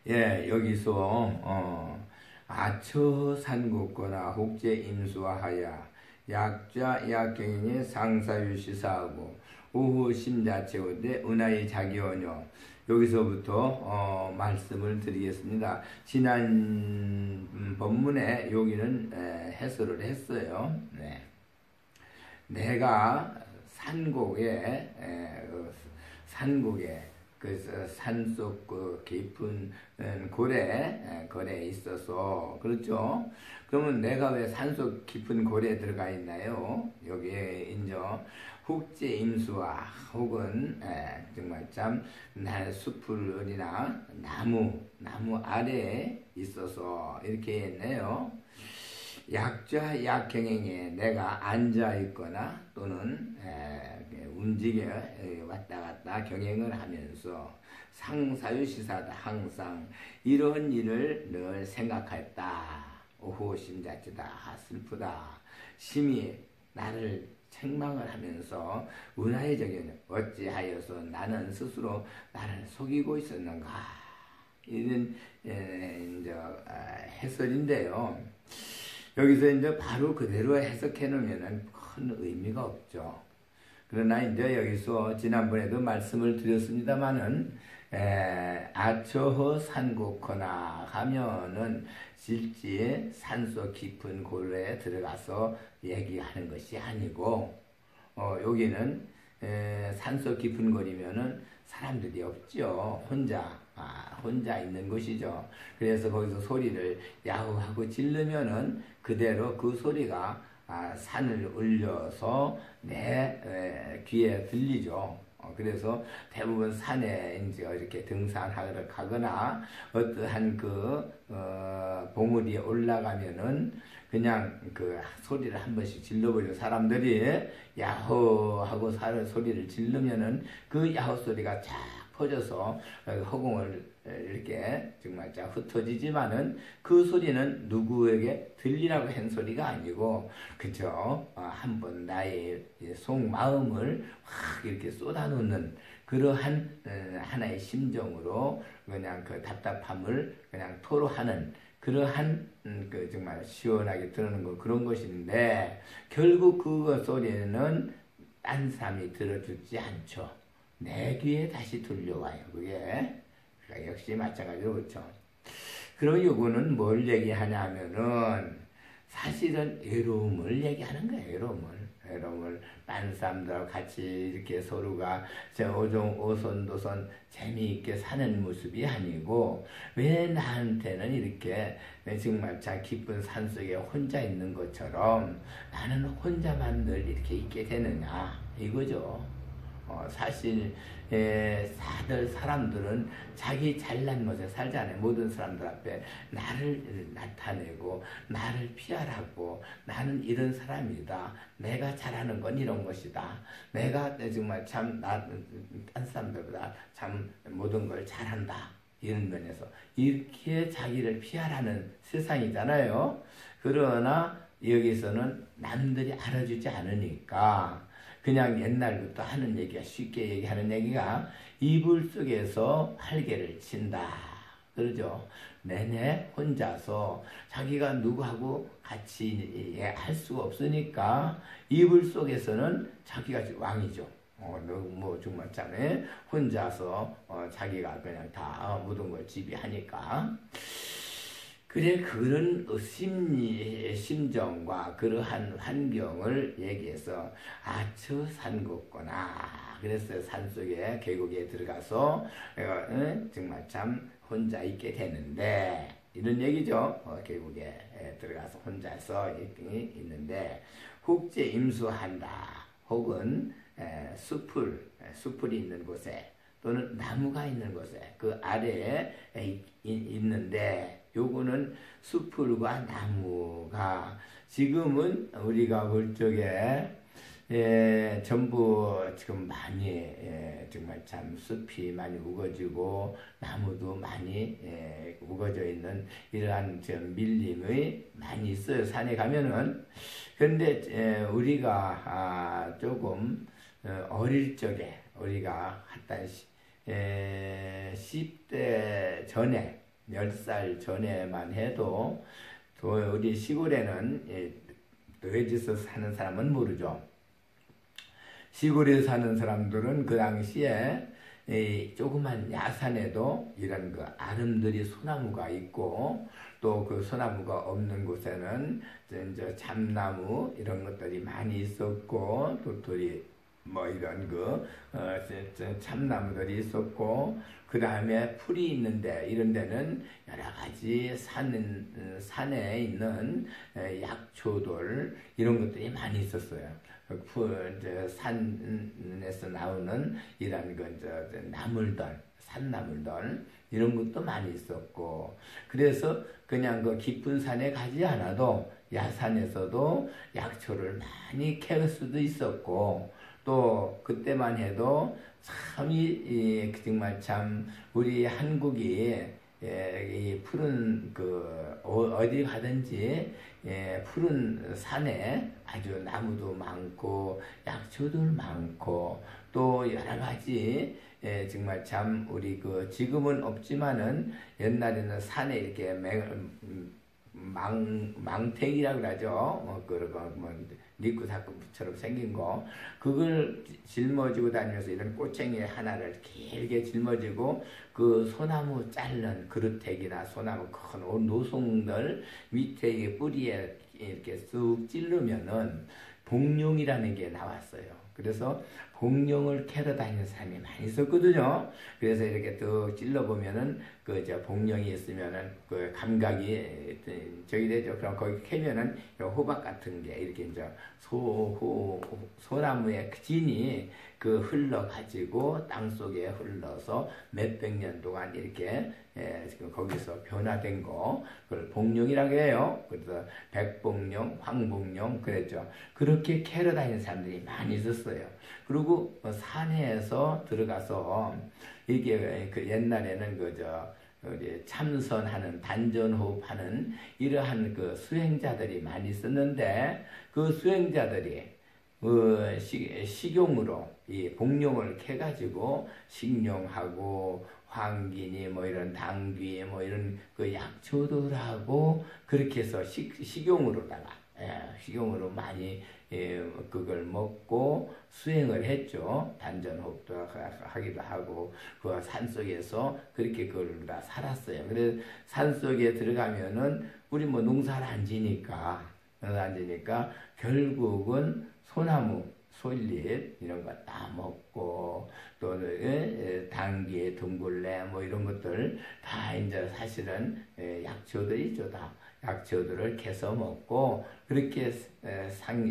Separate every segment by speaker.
Speaker 1: 예, 여기서 아처 산국거나 혹제 임수하야 약자 약경영의 상사유 시사하고 오후 심자체오대 은하의 자기언요. 여기서부터 말씀을 드리겠습니다. 지난 본문에 여기는 해설을 했어요. 네. 내가 산곡에 그 산속 그 깊은 고래에 있어서 그렇죠. 그러면 내가 왜 산속 깊은 고래에 들어가 있나요? 여기에 이제 혹제 임수와 혹은 정말 참 숲풀이나 나무 아래에 있어서 이렇게 했네요. 약자 약경행에 내가 앉아 있거나 또는 움직여 왔다 갔다 경행을 하면서 상사유 시사다. 항상 이런 일을 늘 생각했다. 오호 심자치다. 슬프다. 심히 나를 책망을 하면서 은하의 적에는 어찌하여서 나는 스스로 나를 속이고 있었는가. 이런 해설인데요. 여기서 이제 바로 그대로 해석해 놓으면 큰 의미가 없죠. 그러나 이제 여기서 지난번에도 말씀을 드렸습니다만은 아처허 산곡거나 하면은 실제 산속 깊은 고래에 들어가서 얘기하는 것이 아니고 여기는 산속 깊은 거리면은 사람들이 없죠. 혼자 있는 곳이죠. 그래서 거기서 소리를 야호하고 지르면은 그대로 그 소리가 산을 울려서 내 귀에 들리죠. 그래서 대부분 산에 이제 이렇게 등산하러 가거나 어떠한 봉우리에 올라가면은 그냥 그 소리를 한 번씩 질러버려. 사람들이 야호 하고 소리를 지르면은 그 야호 소리가 쫙 퍼져서 허공을 이렇게 정말 쫙 흩어지지만은 그 소리는 누구에게 들리라고 한 소리가 아니고 그저 한번 나의 속마음을 확 이렇게 쏟아놓는 그러한 하나의 심정으로 그냥 그 답답함을 그냥 토로하는 그러한 정말 시원하게 들어는 거 그런 것인데 결국 그 소리는 딴 사람이 들어주지 않죠. 내 귀에 다시 들려와요. 그게 그러니까 역시 마찬가지로 그렇죠. 그럼 이거는 뭘 얘기하냐 하면은 사실은 외로움을 얘기하는 거예요. 외로움을 딴 사람들하고 같이 이렇게 서로가 오손도손 재미있게 사는 모습이 아니고 왜 나한테는 이렇게 정말 참 깊은 산속에 혼자 있는 것처럼 나는 혼자만 늘 이렇게 있게 되느냐 이거죠. 사실 다들 사람들은 자기 잘난 모습에 살잖아요. 모든 사람들 앞에 나를 나타내고 나를 피하라고 나는 이런 사람이다. 내가 잘하는 건 이런 것이다. 내가 정말 참 딴 사람들보다 참 모든 걸 잘한다. 이런 면에서 이렇게 자기를 피하라는 세상이잖아요. 그러나 여기서는 남들이 알아주지 않으니까 그냥 옛날부터 하는 얘기가 쉽게 얘기하는 얘기가 이불 속에서 활개를 친다. 그러죠. 내내 혼자서 자기가 누구하고 같이 할 수가 없으니까 이불 속에서는 자기가 왕이죠. 정말 참 혼자서 자기가 그냥 다 모든 걸 지배하니까. 그래 그런 심정과 그러한 환경을 얘기해서 아처 산곡거나 그래서 산속에 계곡에 들어가서 정말 참 혼자 있게 되는데 이런 얘기죠. 계곡에 들어가서 혼자서 있는데 혹제 임수한다. 혹은 숲풀이 있는 곳에 또는 나무가 있는 곳에 그 아래에 있는데 요거는 숲풀과 나무가 지금은 우리가 볼 적에 전부 지금 많이 정말 참 숲이 많이 우거지고 나무도 많이 우거져 있는 이러한 밀림의 많이 있어요. 산에 가면은. 그런데 우리가 조금 어릴 적에 우리가 한 10대 전에 10살 전에만 해도 또 우리 시골에는 도해지서 사는 사람은 모르죠. 시골에 사는 사람들은 그 당시에 조그만 야산에도 이런 그 아름드리 소나무가 있고 또 그 소나무가 없는 곳에는 이제 참나무 이런 것들이 많이 있었고 도토리 뭐 이런 참나무들이 있었고 그 다음에 풀이 있는데 이런 데는 여러 가지 산에 있는 약초들 이런 것들이 많이 있었어요. 산에서 나오는 이런 나물들, 산나물들 이런 것도 많이 있었고 그래서 그냥 그 깊은 산에 가지 않아도 야산에서도 약초를 많이 캐올 수도 있었고 또 그때만 해도 참이 정말 참 우리 한국이 이 푸른 어디 가든지 푸른 산에 아주 나무도 많고 약초들 많고 또 여러 가지 정말 참 우리 지금은 없지만은 옛날에는 산에 이렇게 망택이라고 그러죠. 니꾸사꾸처럼 생긴 거 그걸 짊어지고 다니면서 이런 꼬챙이 하나를 길게 짊어지고 그 소나무 자른 그루택이나 소나무 큰 노송들 밑에 뿌리에 이렇게 쑥 찌르면은 복룡이라는 게 나왔어요. 그래서 복룡을 캐러 다니는 사람이 많이 있었거든요. 그래서 이렇게 또 찔러보면은 복룡이 있으면은 그 감각이 저기 되죠. 그럼 거기 캐면은 호박 같은 게 이렇게 이제 소나무의 진이 흘러가지고 땅 속에 흘러서 몇백 년 동안 이렇게 거기서 변화된 거 그걸 복룡이라고 해요. 그래서 백복룡, 황복룡 그랬죠. 그렇게 캐러 다니는 사람들이 많이 있었어요. 그리고 산에서 들어가서 이게 옛날에는 참선하는 단전호흡하는 이러한 수행자들이 많이 있었는데 그 수행자들이 식용으로 이 복룡을 캐가지고 식용하고 황기니 뭐 이런 당귀 뭐 이런 약초들하고 그렇게 해서 식용으로다가 식용으로 많이 그걸 먹고 수행을 했죠. 단전호흡도 하기도 하고 그 산속에서 그렇게 그걸 다 살았어요. 그래서 산속에 들어가면은 우리 뭐 농사를 안 지니까 결국은 소나무, 솔잎 이런 거 다 먹고 또 당귀, 둥글레 뭐 이런 것들 다 이제 사실은 약초들이죠. 다 약초들을 캐서 먹고 그렇게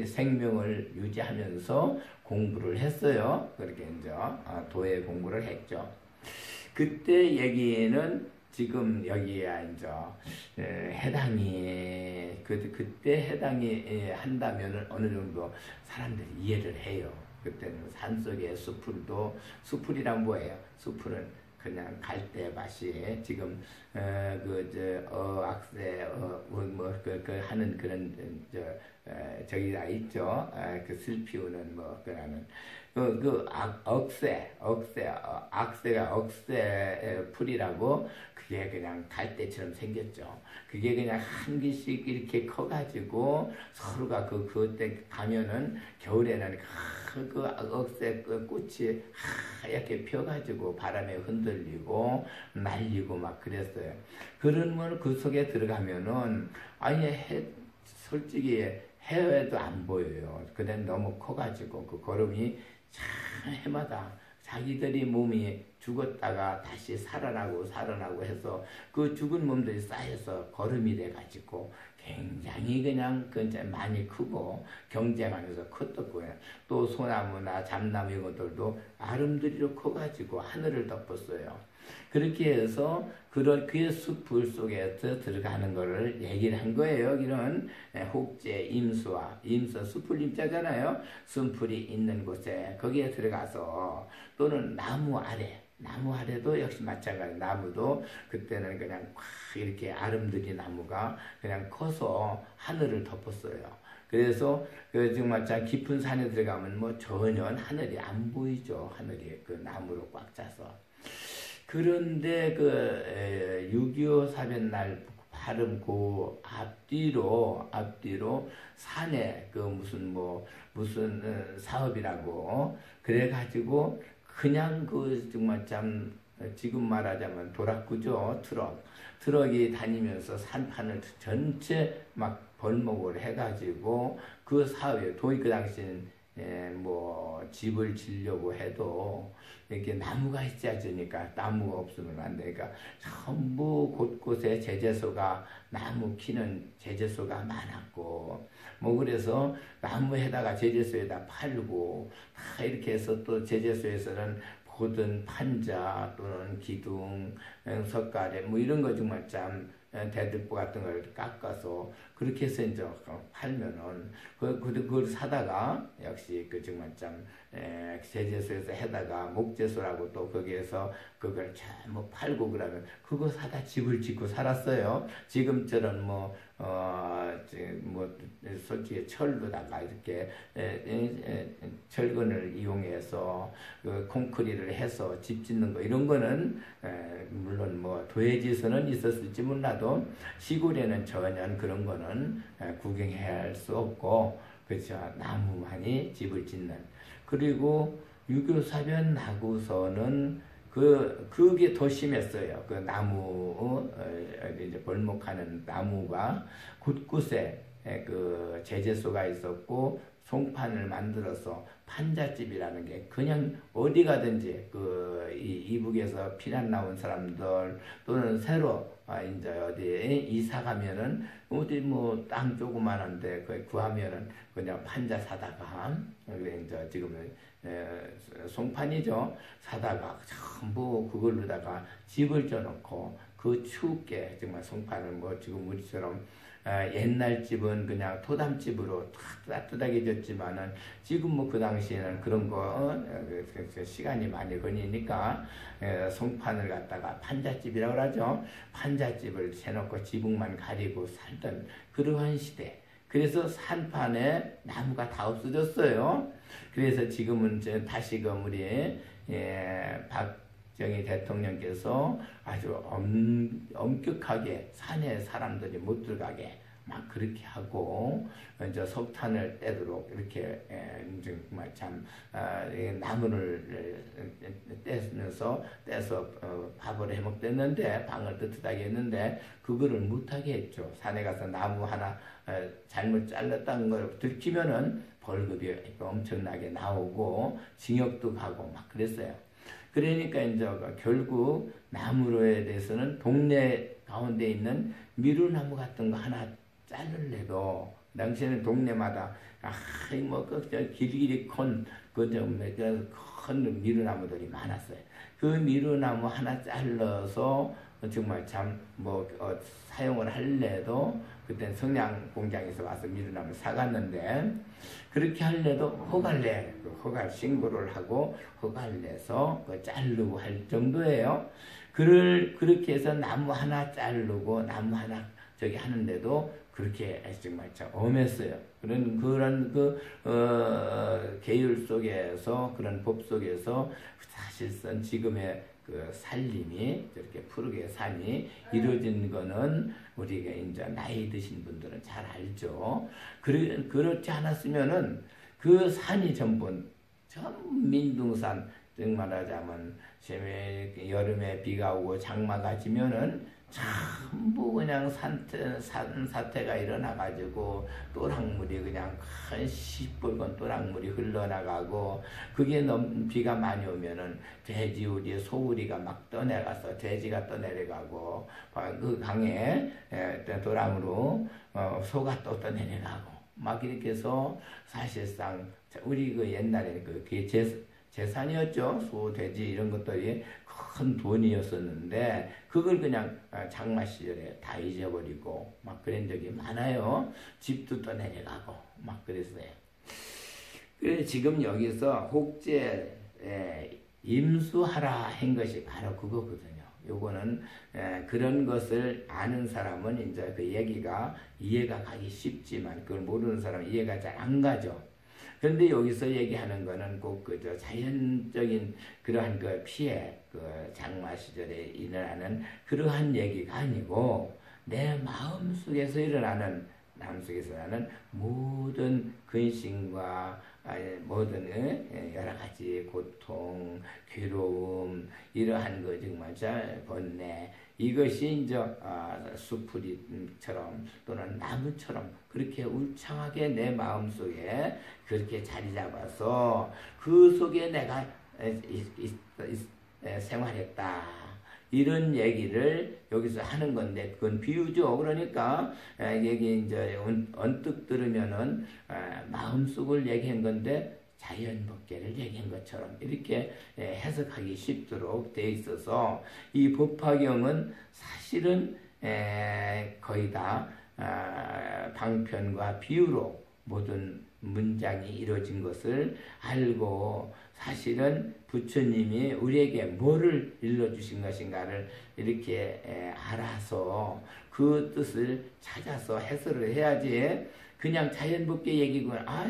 Speaker 1: 생명을 유지하면서 공부를 했어요. 그렇게 이제 도에 공부를 했죠. 그때 얘기는 지금 여기에 이제 해당이 그때 해당이 한다면은 어느 정도 사람들이 이해를 해요. 그때는 산속의 수풀이란 뭐예요? 수풀은 그냥 갈대밭이 지금 악세 하는 그런 저기가 있죠. 슬 피우는 그라는 악세가 억새 풀이라고 그게 그냥 갈대처럼 생겼죠. 그게 그냥 한 개씩 이렇게 커가지고 서로가 그때 가면은 겨울에는 그 억새 꽃이 하얗게 펴가지고 바람에 흔들리고 날리고 막 그랬어요. 그러면 그 속에 들어가면은 솔직히 해외도 안 보여요. 그때 너무 커가지고 그 걸음이 참 해마다 자기들이 몸이 죽었다가 다시 살아나고 해서 그 죽은 몸들이 쌓여서 걸음이 돼가지고 굉장히 그냥 많이 크고 경쟁하면서 컸었고요. 또 소나무나 잠나무 이런 것들도 아름드리로 커가지고 하늘을 덮었어요. 그렇게 해서 그런 그 숲풀 속에서 들어가는 거를 얘기를 한 거예요. 여기는 혹제 임수와 임수 숲풀 임자잖아요. 숲풀이 있는 곳에 거기에 들어가서 또는 나무 아래도 역시 마찬가지. 나무도 그때는 그냥 확 이렇게 아름드리 나무가 그냥 커서 하늘을 덮었어요. 그래서 정말 참 깊은 산에 들어가면 뭐 전혀 하늘이 안 보이죠. 하늘이 그 나무로 꽉 차서. 그런데 그 6.25 사변 날 발음 그 앞뒤로 산에 그 무슨 사업이라고 그래가지고 그냥 그 정말 참 지금 말하자면 도락구죠. 트럭이 다니면서 산판을 전체 막 벌목을 해가지고 그 사업에 돈이 그 당시엔 뭐 집을 지려고 해도 이렇게 나무가 있어야 되니까 나무가 없으면 안 되니까 전부 곳곳에 제재소가 나무 키는 제재소가 많았고 뭐 그래서 나무에다가 제재소에다 팔고 다 이렇게 해서 또 제재소에서는 보든 판자 또는 기둥, 석가래 뭐 이런 거 정말 참 대들보 같은 걸 깎아서 그렇게 해서 이제 팔면은 그걸 사다가 역시 그 정말 참 제재소에서 해다가 목재소라고 또 거기에서 그걸 뭐 팔고 그러면 그거 사다 집을 짓고 살았어요. 지금처럼 뭐 솔직히 철로다가 이렇게 철근을 이용해서 그 콘크리트를 해서 집 짓는 거 이런 거는 물론 뭐 도해지서는 있었을지 몰라도 시골에는 전혀 그런 거는 구경해야 할 수 없고 그렇죠. 나무만이 집을 짓는 그리고 6.25 사변 나고서는 그게 더 심했어요. 그 나무, 이제 벌목하는 나무가 곳곳에 그 제재소가 있었고, 송판을 만들어서 판잣집이라는 게 그냥 어디 가든지 이북에서 피난 나온 사람들 또는 새로 이제 어디에 이사 가면은 어디 뭐 땅 조그만한데 거기 구하면은 그냥 판자 사다가 그래 이제 지금은 송판이죠. 사다가 전부 그걸로다가 집을 져놓고 그 추운게 정말 송판을 뭐 지금 우리처럼 옛날 집은 그냥 토담집으로 따뜻하게 졌지만은 지금 뭐 그 당시에는 그런 거 시간이 많이 걸리니까 송판을 갖다가 판잣집이라고 하죠. 판잣집을 해놓고 지붕만 가리고 살던 그러한 시대. 그래서 산판에 나무가 다 없어졌어요. 그래서 지금은 다시금 우리 박정희 대통령께서 아주 엄격하게 산에 사람들이 못 들어가게 막 그렇게 하고 이제 석탄을 떼도록 이렇게 정말 참 나무를 떼서 밥을 해먹댔는데 방을 뜨뜻하게 했는데 그거를 못하게 했죠. 산에 가서 나무 하나 잘못 잘랐다는 걸 들키면은 벌금이 엄청나게 나오고 징역도 가고 막 그랬어요. 그러니까 이제 결국 나무로에 대해서는 동네 가운데 있는 미루나무 같은 거 하나 자르려도 당시에는 동네마다 길길이 큰 미루나무들이 많았어요. 그 미루나무 하나 잘라서 정말 참 사용을 할래도 그때 성냥 공장에서 와서 미루나무 사갔는데 그렇게 할래도 허가를 내 허가 신고를 하고 허가를 내서 자르고 할 정도예요. 그렇게 해서 나무 하나 자르고 나무 하나 저기 하는데도 그렇게 정말 참 엄했어요. 그런 계율 속에서 그런 법 속에서 사실상 지금의 그 살림이 저렇게 푸르게 산이 이루어진 거는 우리가 이제 나이 드신 분들은 잘 알죠. 그렇지 않았으면은 그 산이 전부 민둥산 즉 말하자면 여름에 비가 오고 장마가 지면은 전부 그냥 사태가 일어나가지고 또랑물이 그냥 큰 시뻘건 또랑물이 흘러나가고 그게 비가 많이 오면은 돼지우리 소우리가 막 떠내가서 돼지가 떠내려가고 그 강에 도랑으로 소가 또 떠내려가고 막 이렇게 해서 사실상 우리 그 옛날에 그게 재산이었죠. 소, 돼지 이런 것들이 큰 돈이었었는데 그걸 그냥 장마 시절에 다 잊어버리고 막 그런 적이 많아요. 집도 떠내려가고 막 그랬어요. 그래서 지금 여기서 혹제 임수하라 한 것이 바로 그거거든요. 요거는 그런 것을 아는 사람은 이제 그 얘기가 이해가 가기 쉽지만 그걸 모르는 사람은 이해가 잘 안 가죠. 그런데 여기서 얘기하는 거는 꼭 그저 자연적인 그러한 그 피해, 그 장마 시절에 일어나는 그러한 얘기가 아니고 내 마음속에서 일어나는 모든 근심과 모든 여러 가지 고통, 괴로움 이러한 거 정말 번뇌 이것이 이제 수풀이처럼 또는 나무처럼 그렇게 울창하게 내 마음속에 그렇게 자리 잡아서 그 속에 내가 생활했다. 이런 얘기를 여기서 하는 건데 그건 비유죠. 그러니까 여기 이제 언뜻 들으면은 마음속을 얘기한 건데 자연법계를 얘기한 것처럼 이렇게 해석하기 쉽도록 돼 있어서 이 법화경은 사실은 거의 다 방편과 비유로 모든 문장이 이루어진 것을 알고 사실은 부처님이 우리에게 뭐를 일러주신 것인가를 이렇게 알아서 그 뜻을 찾아서 해설을 해야지 그냥 자연법계 얘기구나.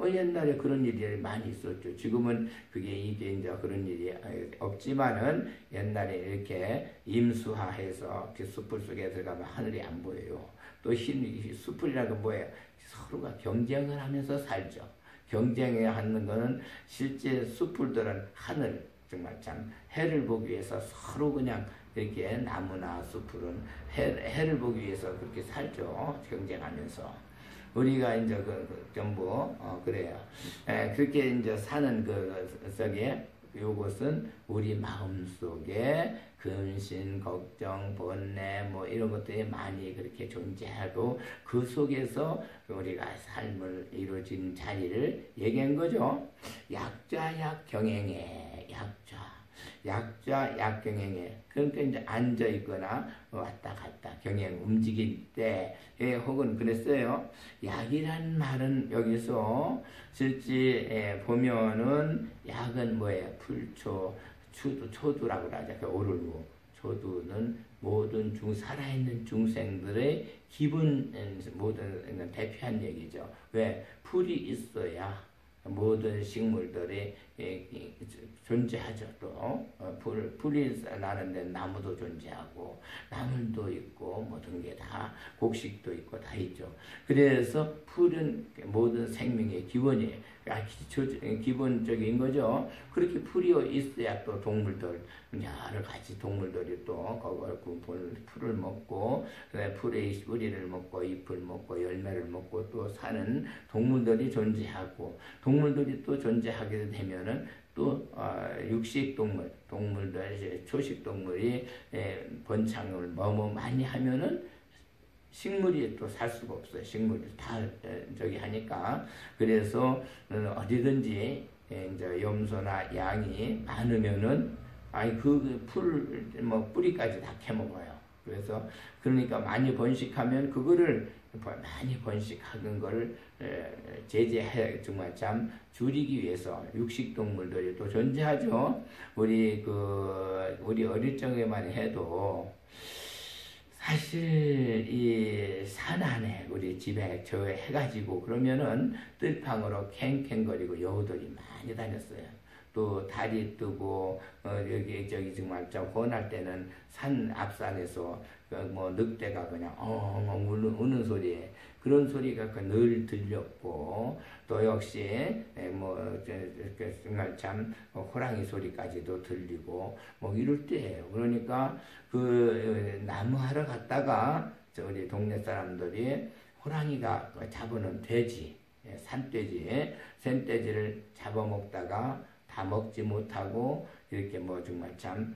Speaker 1: 옛날에 그런 일이 많이 있었죠. 지금은 그게 이제 그런 일이 없지만은 옛날에 이렇게 임수화해서 그 숯불 속에 들어가면 하늘이 안 보여요. 또 숯불이라는 건 뭐예요? 서로가 경쟁을 하면서 살죠. 경쟁하는 거는 실제 숯불들은 하늘, 정말 참 해를 보기 위해서 서로 그냥 이렇게 나무나 숯불은 해를 보기 위해서 그렇게 살죠. 경쟁하면서. 우리가 이제 전부, 그래요. 그렇게 이제 사는 속에 요것은 우리 마음 속에 근심, 걱정, 번뇌 뭐 이런 것들이 많이 그렇게 존재하고 그 속에서 우리가 삶을 이루어진 자리를 얘기한 거죠. 약자약 경행에 약자 약경행에 그러니까 이제 앉아 있거나 왔다 갔다 경행 움직일 때 혹은 그랬어요. 약이란 말은 여기서 실제 보면은 약은 뭐예요? 풀초 초두라고 하죠. 그 오를무 초두는 모든 살아있는 중생들의 기본 모든 대표한 얘기죠. 왜? 풀이 있어야 모든 식물들이 존재하죠. 또 풀이 나는데 나무도 존재하고 나물도 있고 모든 게 다 곡식도 있고 다 있죠. 그래서 풀은 모든 생명의 기본이에요. 기본적인 거죠. 그렇게 풀이 있어야 또 동물들 여러 가지 동물들이 또 그 풀을 먹고 풀의 뿌리를 먹고 잎을 먹고 열매를 먹고 또 사는 동물들이 존재하고 동물들이 또 존재하게 되면은 또 육식 동물들 초식 동물이 번창을 너무 많이 하면은 식물이 또 살 수가 없어요. 식물이 다 하니까. 그래서 어디든지 이제 염소나 양이 많으면은 뿌리까지 다 캐먹어요. 그래서 그러니까 많이 번식하면 그거를 많이 번식하는 걸 제재해 정말 참 줄이기 위해서 육식 동물들이 또 존재하죠. 우리 어릴 적에만 해도 사실 이 산 안에 우리 집에 저 해가지고 그러면은 뜰팡으로 캥캥거리고 여우들이 많이 다녔어요. 또 달이 뜨고 여기 정말 좀 혼할 때는 산 앞산에서 뭐 늑대가 그냥 엉엉 우는 소리에 그런 소리가 늘 들렸고 또 역시 정말 참 호랑이 소리까지도 들리고 뭐 이럴 때예요. 그러니까 나무 하러 갔다가 우리 동네 사람들이 호랑이가 잡아놓은 돼지, 산돼지를 잡아먹다가 다 먹지 못하고 이렇게 정말 참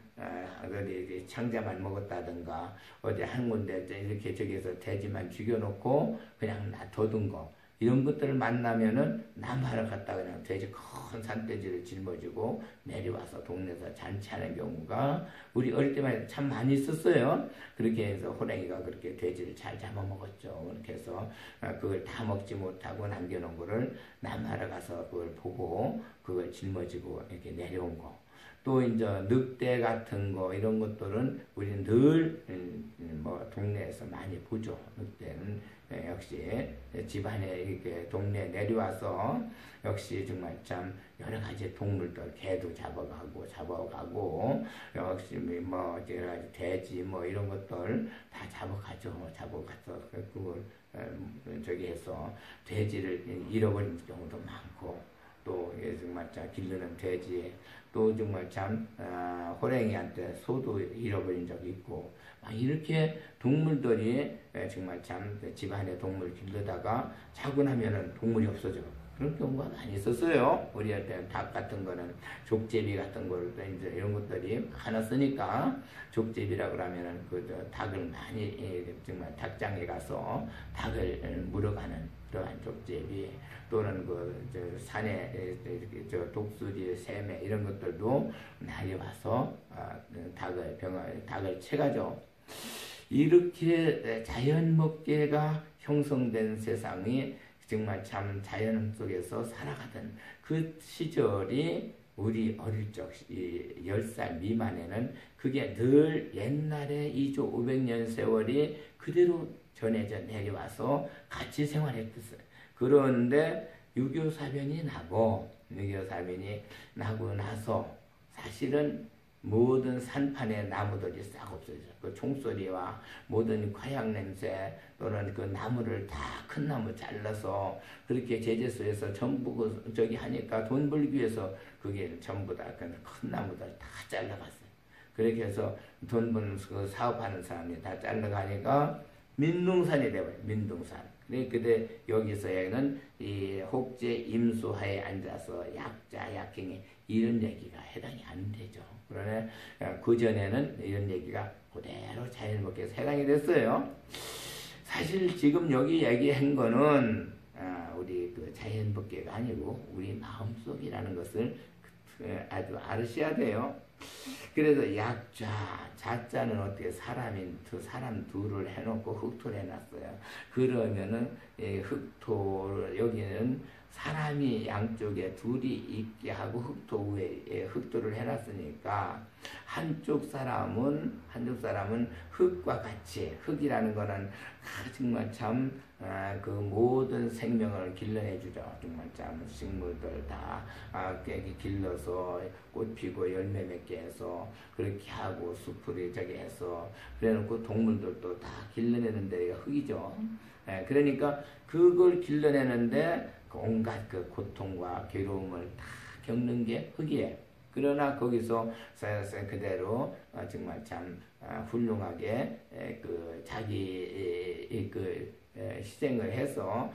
Speaker 1: 어디 창자만 먹었다든가 어디 한 군데 이렇게 저기서 돼지만 죽여놓고 그냥 놔둬둔 거 이런 것들을 만나면은 나무하러 갔다가 그냥 돼지 큰 산돼지를 짊어지고 내려와서 동네에서 잔치하는 경우가 우리 어릴 때만 해도 참 많이 있었어요. 그렇게 해서 호랑이가 그렇게 돼지를 잘 잡아먹었죠. 그렇게 해서 그걸 다 먹지 못하고 남겨놓은 거를 나무하러 가서 그걸 보고 그걸 짊어지고 이렇게 내려온 거. 또 이제 늑대 같은 거 이런 것들은 우리는 늘 뭐 동네에서 많이 보죠. 늑대는 역시 집안에 이렇게 동네에 내려와서 역시 정말 참 여러 가지 동물들 개도 잡아가고 역시 뭐 여러 가지 돼지 뭐 이런 것들 다 잡아가서 그걸 저기 해서 돼지를 잃어버린 경우도 많고 또 정말 참 기르는 돼지 또 정말 참 호랭이한테 소도 잃어버린 적이 있고 이렇게 동물들이 정말 참 집안에 동물 기르다가 자고 나면은 동물이 없어져. 그런 경우가 많이 있었어요. 우리한테 닭 같은 거는 족제비 같은 거를 이제 이런 것들이 하나 쓰니까 족제비라고 그러면은 그 닭을 많이 정말 닭장에 가서 닭을 물어가는 그러한 족제비 또는 그 산에 저 독수리, 새매 이런 것들도 날이 와서 닭을 채가죠. 이렇게 자연법계가 형성된 세상이 정말 참 자연 속에서 살아가던 그 시절이 우리 어릴 적 10살 미만에는 그게 늘 옛날에 2조 500년 세월이 그대로 전해져 내려와서 같이 생활했었어요. 그런데 6.25 사변이 나고 나서 사실은 모든 산판의 나무들이 싹 없어져. 그 총소리와 모든 화약 냄새 또는 그 나무를 다 큰 나무 잘라서 그렇게 제재소에서 전부 저기 하니까 돈 벌기 위해서 그게 전부 다 큰 나무들 다 잘라갔어요. 그렇게 해서 돈 버는 그 사업하는 사람이 다 잘라가니까 민둥산이 돼버려요. 민둥산. 근데 여기서는 이 혹제 임수하에 앉아서 약자 약행이 이런 얘기가 해당이 안 되죠. 그러나 그 전에는 이런 얘기가 그대로 자연법계에서 해당이 됐어요. 사실 지금 여기 얘기한 거는 우리 그 자연법계가 아니고 우리 마음속이라는 것을 아주 알으셔야 돼요. 그래서 약자, 자자는 어떻게 사람 둘을 해놓고 흑토를 해놨어요. 그러면은 흑토 여기는 사람이 양쪽에 둘이 있게 하고 흑토 위에 흑토를 해놨으니까 한쪽 사람은 흙과 같이 흙이라는 거는 정말 참 그 모든 생명을 길러내주죠. 정말 참 식물들 다 길러서 꽃 피고 열매 맺게 해서 그렇게 하고 숲을 저기 해서 그래놓고 동물들도 다 길러내는 데가 흙이죠. 그러니까 그걸 길러내는데 온갖 그 고통과 괴로움을 다 겪는 게 흙이에요. 그러나 거기서 그대로 정말 참 훌륭하게 그 자기 그 희생을 해서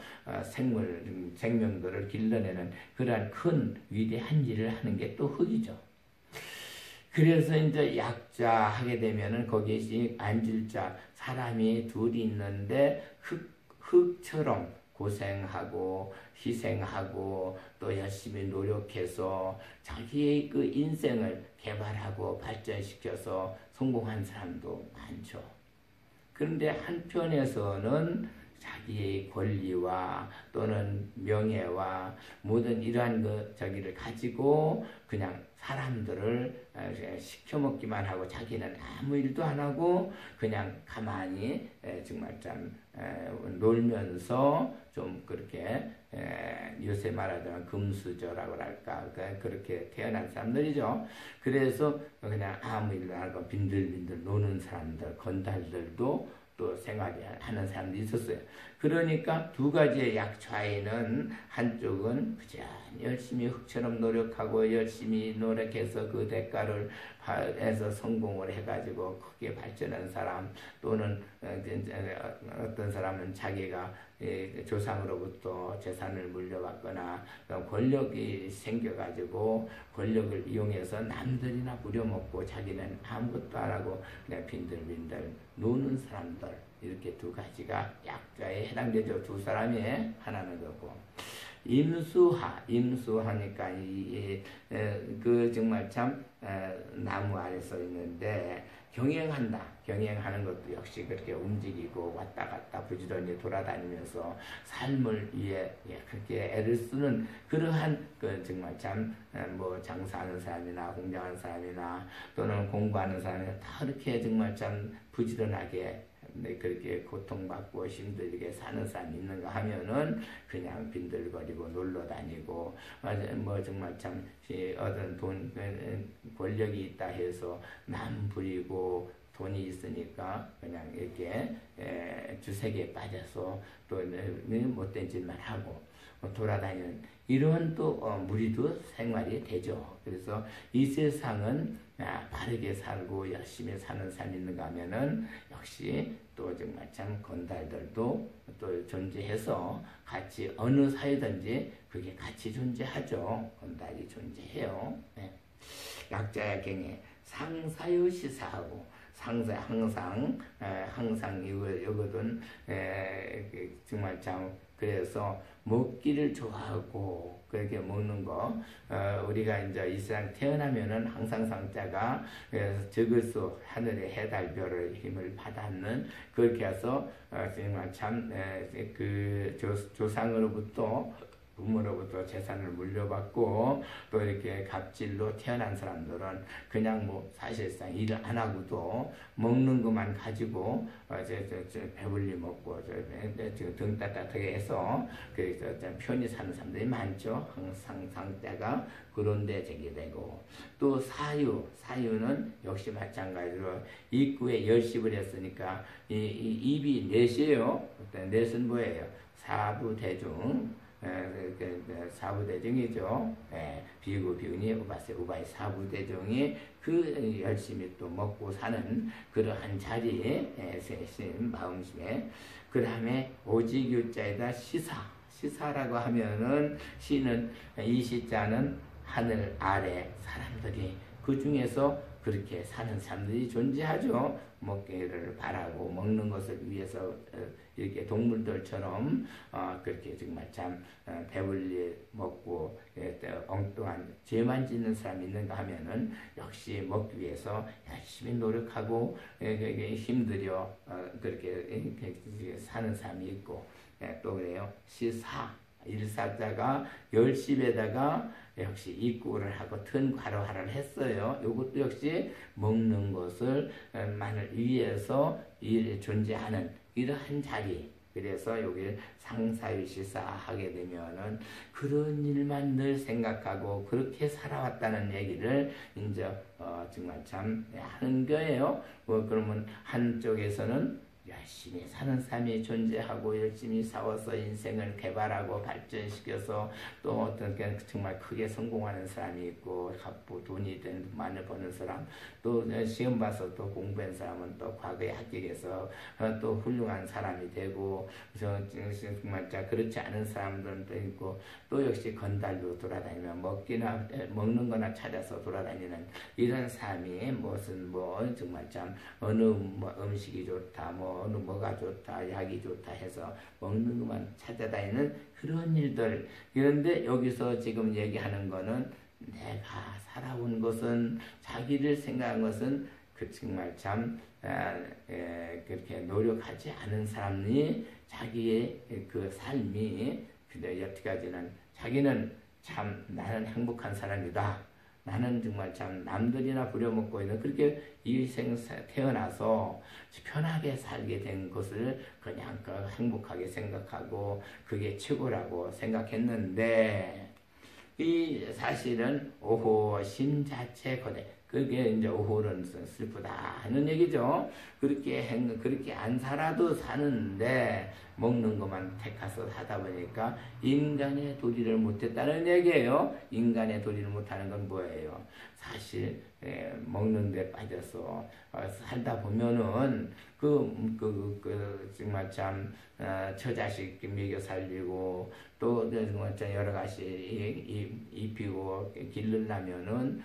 Speaker 1: 생명들을 길러내는 그러한 큰 위대한 일을 하는 게 또 흙이죠. 그래서 이제 약자 하게 되면은 거기에 앉을 자 사람이 둘이 있는데 흙처럼 고생하고 희생하고 또 열심히 노력해서 자기의 그 인생을 개발하고 발전시켜서 성공한 사람도 많죠. 그런데 한편에서는 자기의 권리와 또는 명예와 모든 이러한 저기를 가지고 그냥 사람들을 시켜먹기만 하고 자기는 아무 일도 안 하고 그냥 가만히 정말 참 놀면서 좀 그렇게 요새 말하자면 금수저라고 할까 그렇게 태어난 사람들이죠. 그래서 그냥 아무 일도 안 하고 빈들빈들 노는 사람들 건달들도 또 생활하는 사람도 있었어요. 그러니까 두 가지의 약 차이는 한쪽은 그냥 열심히 흙처럼 노력하고 열심히 노력해서 그 대가를 해서 성공을 해가지고 크게 발전한 사람 또는 어떤 사람은 자기가 조상으로부터 재산을 물려받거나 권력이 생겨가지고 권력을 이용해서 남들이나 부려먹고 자기는 아무것도 안 하고 그냥 빈들빈들 노는 사람들 이렇게 두 가지가 약자에 해당되죠. 두 사람이 하나는 거고 임수하니까 그 정말 참 나무 아래 서 있는데 경영하는 것도 역시 그렇게 움직이고 왔다 갔다 부지런히 돌아다니면서 삶을 위해 그렇게 애를 쓰는 그러한 정말 참 뭐 장사하는 사람이나 공장하는 사람이나 또는 공부하는 사람이나 다 그렇게 정말 참 부지런하게 그렇게 고통받고 힘들게 사는 사람이 있는가 하면은 그냥 빈들거리고 놀러 다니고 뭐 정말 참 어떤 돈 권력이 있다 해서 남 부리고 돈이 있으니까 그냥 이렇게 주색에 빠져서 또 못된 짓만 하고 돌아다니는 이런 또 무리도 생활이 되죠. 그래서 이 세상은 바르게 살고 열심히 사는 사람이 있는가 하면은 역시 또 정말 참 건달들도 또 존재해서 같이 어느 사회든지 그게 같이 존재하죠. 건달이 존재해요. 네. 약자야 경에 상사유 시사하고 상사 항상 이거든 정말 참 그래서 먹기를 좋아하고 그렇게 먹는 거 우리가 이제 이 세상 태어나면은 항상 상자가 적을수 하늘의 해달별의 힘을 받았는 그렇게 해서 정말 참 그 조상으로부터 부모로부터 재산을 물려받고 또 이렇게 갑질로 태어난 사람들은 그냥 뭐 사실상 일을 안 하고도 먹는 것만 가지고 배불리 먹고 등 따뜻하게 해서 그래서 편히 사는 사람들이 많죠. 항상 상자가 그런데 저기 되고 또 사유는 역시 마찬가지로 입구에 열십을 했으니까 이 입이 넷이에요. 넷은 뭐예요? 사부대중 사부대중이죠. 비구, 비구니, 우바이 사부대중이 그 열심히 또 먹고 사는 그러한 자리에 마음심에 그 다음에 오직유자에다 시사라고 하면은 시는 이 시자는 하늘 아래 사람들이 그 중에서 그렇게 사는 사람들이 존재하죠. 먹기를 바라고 먹는 것을 위해서 이렇게 동물들처럼 그렇게 정말 참 배불리 먹고 엉뚱한 죄만 짓는 사람이 있는가 하면은 역시 먹기 위해서 열심히 노력하고 힘들여 그렇게 사는 사람이 있고 또 그래요. 일사자가 열심에다가 역시 입구를 하고 튼 괄호하를 했어요. 이것도 역시 먹는 것을 만을 위해서 존재하는 이러한 자리. 그래서 여기 상사유시사 하게 되면은 그런 일만 늘 생각하고 그렇게 살아왔다는 얘기를 이제 정말 참 하는 거예요. 그러면 한쪽에서는 열심히 사는 사람이 존재하고 열심히 싸워서 인생을 개발하고 발전시켜서 또 어떤 정말 크게 성공하는 사람이 있고 돈이 많이 버는 사람 또 시험 봐서 또 공부한 사람은 또 과거에 합격해서 또 훌륭한 사람이 되고 정말 그렇지 않은 사람들도 있고 또 역시 건달로 돌아다니면 먹는 거나 찾아서 돌아다니는 이런 삶이 무슨 정말 참 어느 음식이 좋다 어느 뭐가 좋다 약이 좋다 해서 먹는 것만 찾아다니는 그런 일들. 그런데 여기서 지금 얘기하는 거는 내가 살아온 것은 자기를 생각한 것은 그 정말 참 그렇게 노력하지 않은 사람이 자기의 그 삶이 여태까지는 자기는 참 나는 행복한 사람이다. 나는 정말 참 남들이나 부려먹고 있는 그렇게 이 생 태어나서 편하게 살게 된 것을 그냥 행복하게 생각하고 그게 최고라고 생각했는데 이 사실은 오호심 자체 거대. 그게 이제 오호는 슬프다 하는 얘기죠. 그렇게 안 살아도 사는데 먹는 것만 택해서 하다 보니까 인간의 도리를 못했다는 얘기예요. 인간의 도리를 못하는 건 뭐예요? 사실 먹는 데 빠져서 살다 보면은 정말 참 처자식 먹여 살리고 또 정말 여러 가지 입히고 기르려면은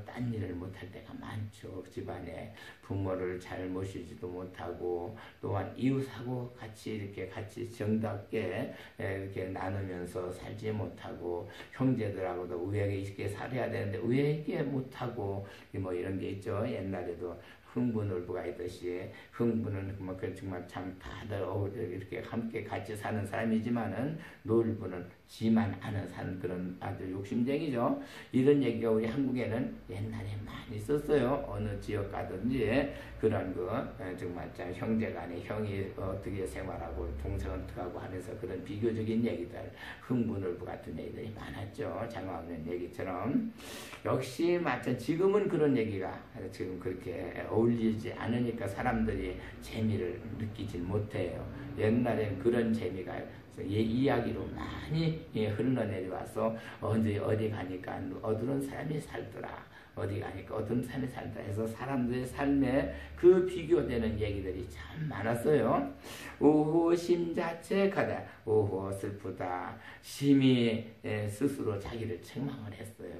Speaker 1: 딴 일을 못할 때가 많죠. 집안에 부모를 잘 모시지도 못하고 또한 이웃하고 같이 정답게 이렇게 나누면서 살지 못하고 형제들하고도 우애가 있게 살아야 되는데 우애 있게 못하고 뭐 이런 게 있죠. 옛날에도 흥부놀부가 있듯이 흥부는 뭐 정말 참 다들 이렇게 함께 같이 사는 사람이지만은 놀부는 지만 아는 사는 그런 아주 욕심쟁이죠. 이런 얘기가 우리 한국에는 옛날에 많이 있었어요. 어느 지역 가든지 그런 거 정말 참 형제간에 형이 어떻게 생활하고 동생 어떻게 하고 하면서 그런 비교적인 얘기들 흥부놀부 같은 얘기들이 많았죠. 장화없는 얘기처럼. 역시 마찬 지금은 그런 얘기가 지금 그렇게 어울리지 않으니까 사람들이 재미를 느끼질 못해요. 옛날엔 그런 재미가 이야기로 많이 흘러내려와서 어디 가니까 어두운 사람이 살더라. 어디 가니까 어떤 사람이 살더라 해서 사람들의 삶에 그 비교되는 얘기들이 참 많았어요. 오호 심자체 가다. 오호 슬프다. 심히 스스로 자기를 책망을 했어요.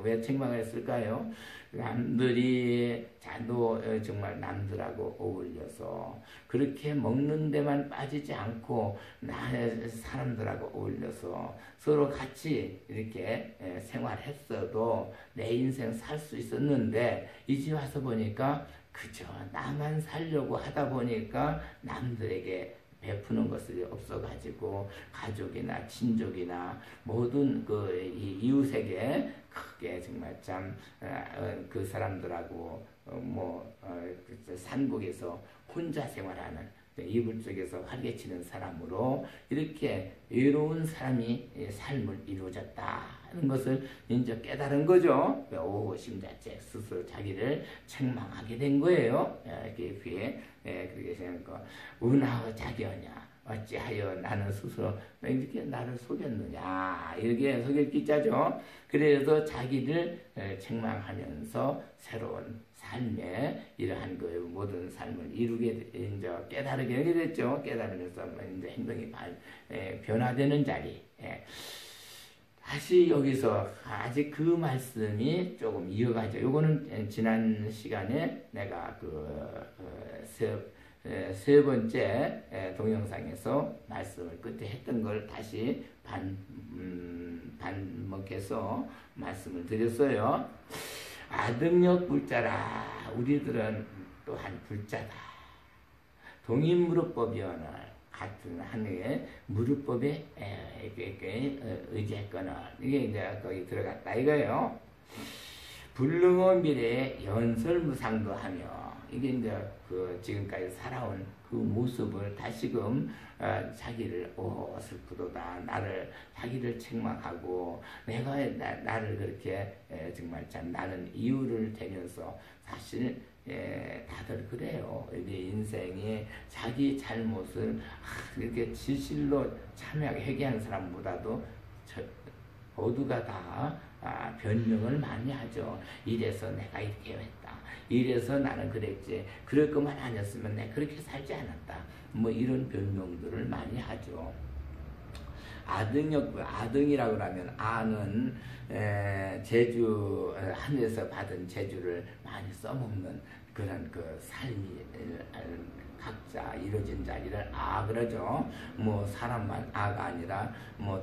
Speaker 1: 왜 책망을 했을까요? 남들이 자도 정말 남들하고 어울려서 그렇게 먹는 데만 빠지지 않고 나의 사람들하고 어울려서 서로 같이 이렇게 생활했어도 내 인생 살 수 있었는데 이제 와서 보니까 그저 나만 살려고 하다 보니까 남들에게 베푸는 것이 없어가지고 가족이나 친족이나 모든 그 이웃에게 크게 정말 참 그 사람들하고 산국에서 혼자 생활하는 이불 속에서 활개치는 사람으로 이렇게 외로운 사람이 삶을 이루어졌다는 것을 이제 깨달은 거죠. 오호 심자체 스스로 자기를 책망하게 된 거예요. 그렇게 생각하고 운하어 자기하냐 어찌하여 나는 스스로 이렇게 나를 속였느냐 이렇게 속일 기자죠. 그래서 자기를 책망하면서 새로운 삶에 이러한 그 모든 삶을 이루게 이제 깨달게 됐죠. 깨달으면서 이제 행동이 변화되는 자리. 다시 여기서 아직 그 말씀이 조금 이어가죠. 요거는 지난 시간에 내가 세 번째 동영상에서 말씀을 끝에 했던 걸 다시 반복해서 말씀을 드렸어요. 아등역 불자라. 우리들은 또한 불자다. 동인무릇법이오늘 같은 하늘의 무릇법에 의지했거늘 이게 이제 거기 들어갔다 이거예요. 불능어 미래에 연설무상도 하며 이게 이제 그 지금까지 살아온 그 모습을 다시금 자기를 슬프도다 자기를 책망하고 내가 나를 그렇게 정말 참 나는 이유를 대면서 사실 다들 그래요. 내 인생이 자기 잘못을 이렇게 진실로 참여하게 회개하는 사람보다도 모두가 다 변명을 많이 하죠. 이래서 내가 이렇게 했다. 이래서 나는 그랬지. 그럴 것만 아니었으면 내가 그렇게 살지 않았다. 뭐 이런 변명들을 많이 하죠. 아등이라고 하면 아는 제주 하늘에서 받은 제주를 많이 써먹는 그런 그 삶이 각자 이루어진 자리를 그러죠. 뭐 사람만 아가 아니라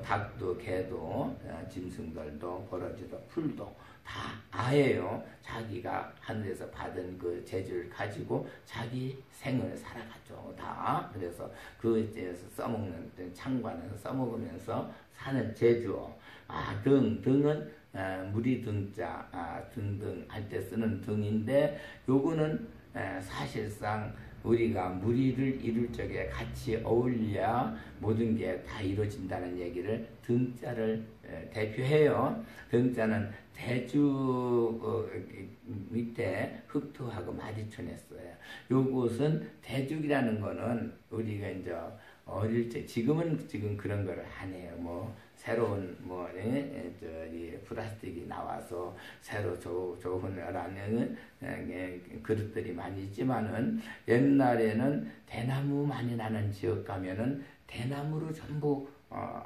Speaker 1: 닭도 개도 짐승들도 버러지도 풀도 다 아예요. 자기가 하늘에서 받은 그 재주를 가지고 자기 생을 살아가죠. 다. 그래서 그에서 써먹는 창관에서 써먹으면서 사는 재주. 등은 무리 등자 등등 할 때 쓰는 등인데 요거는 사실상 우리가 무리를 이룰 적에 같이 어울려야 모든 게 다 이루어진다는 얘기를 등자를 대표해요. 등자는 대주 밑에 흑토하고 마주쳐냈어요. 요것은 대죽이라는 거는 우리가 이제 어릴 때 지금 그런 걸 안 해요. 새로운 플라스틱이 나와서 새로 좋은 거라는 그릇들이 많이 있지만은 옛날에는 대나무 많이 나는 지역 가면은 대나무로 전부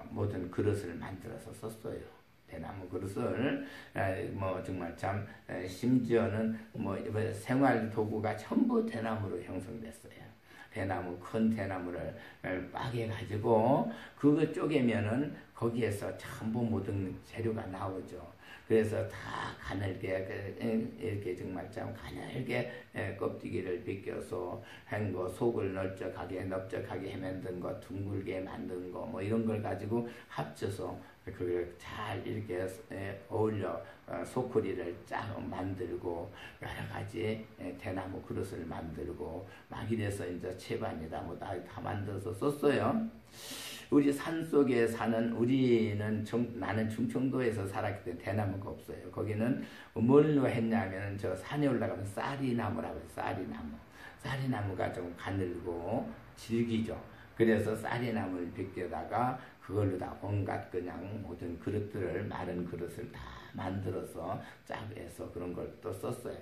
Speaker 1: 모든 그릇을 만들어서 썼어요. 대나무 그릇을 정말 참 심지어는 생활 도구가 전부 대나무로 형성됐어요. 큰 대나무를 빠개 가지고 그거 쪼개면은 거기에서 전부 모든 재료가 나오죠. 그래서 다 가늘게 이렇게 정말 참 가늘게 껍데기를 벗겨서 한 거, 속을 넓적하게 만든 거, 둥글게 만든 거 뭐 이런 걸 가지고 합쳐서 그걸 잘 이렇게 어울려 소쿠리를 쫙 만들고 여러 가지 대나무 그릇을 만들고 막 이래서 이제 채반이다 뭐 다 만들어서 썼어요. 우리 산 속에 사는 나는 충청도에서 살았기 때문에 대나무가 없어요. 거기는 뭘로 했냐면 저 산에 올라가면 쌀이나무라고 해요. 쌀이나무가 좀 가늘고 질기죠. 그래서 쌀이나무를 벗겨다가 그걸로 다 온갖 그냥 모든 그릇들을 마른 그릇을 다 만들어서 쫙 해서 그런 걸 또 썼어요.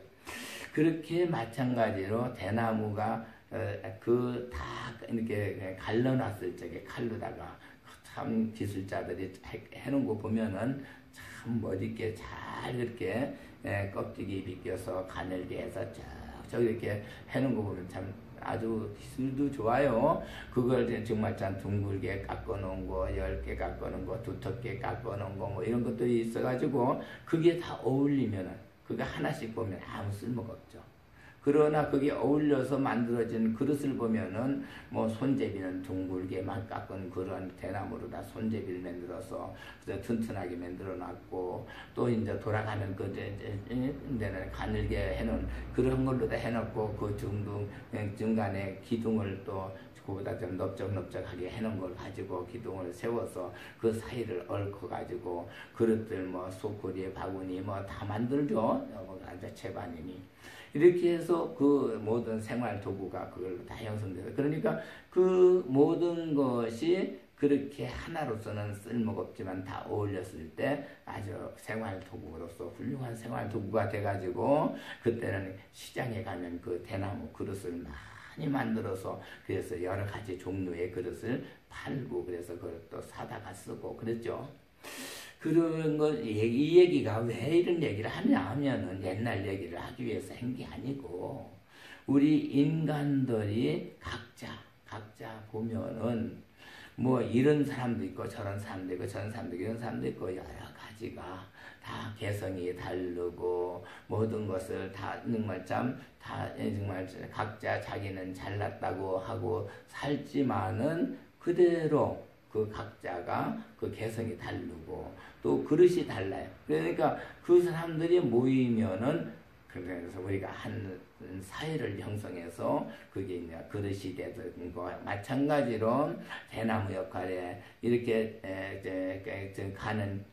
Speaker 1: 그렇게 마찬가지로 대나무가 다 이렇게 갈라놨을 적에 칼로다가 참 기술자들이 해놓은 거 보면은 참 멋있게 잘 이렇게 껍데기 벗겨서 가늘게 해서 저 이렇게 해놓은 거 보면 참 아주 기술도 좋아요. 그걸 정말 참 둥글게 깎아놓은 거, 10개 깎아놓은 거, 두텁게 깎아놓은 거 뭐 이런 것들이 있어가지고 그게 다 어울리면은 그게 하나씩 보면 아무 쓸모가 없죠. 그러나 그게 어울려서 만들어진 그릇을 보면은 뭐 손잡이는 둥글게만 깎은 그런 대나무로 다 손잡이를 만들어서 튼튼하게 만들어 놨고 또 이제 돌아가는 그 데는 가늘게 해놓은 그런 걸로 다 해놓고 그 중간에 기둥을 또 그보다 좀 넓적넓적하게 해놓은 걸 가지고 기둥을 세워서 그 사이를 얽어 가지고 그릇들 뭐 소쿠리 바구니 뭐 다 만들죠. 완전 채반이니. 이렇게 해서 그 모든 생활 도구가 그걸로 다 형성돼요. 그러니까 그 모든 것이 그렇게 하나로서는 쓸모가 없지만 다 어울렸을 때 아주 생활 도구로서 훌륭한 생활 도구가 돼가지고 그때는 시장에 가면 그 대나무 그릇을 많이 만들어서 그래서 여러 가지 종류의 그릇을 팔고 그래서 그걸 또 사다가 쓰고 그랬죠. 그런 거, 이 얘기가 왜 이런 얘기를 하냐 하면은 옛날 얘기를 하기 위해서 한 게 아니고, 우리 인간들이 각자 보면은 뭐 이런 사람도 있고 저런 사람도 있고 저런 사람도 있고 이런 사람도 있고 여러 가지가 다 개성이 다르고 모든 것을 다 정말 정말 각자 자기는 잘났다고 하고 살지만은 그대로 그 각자가 그 개성이 다르고 또 그릇이 달라요. 그러니까 그 사람들이 모이면은 그래서 우리가 한 사회를 형성해서 그게 이제 그릇이 되는 거 마찬가지로 대나무 역할에 이렇게 가는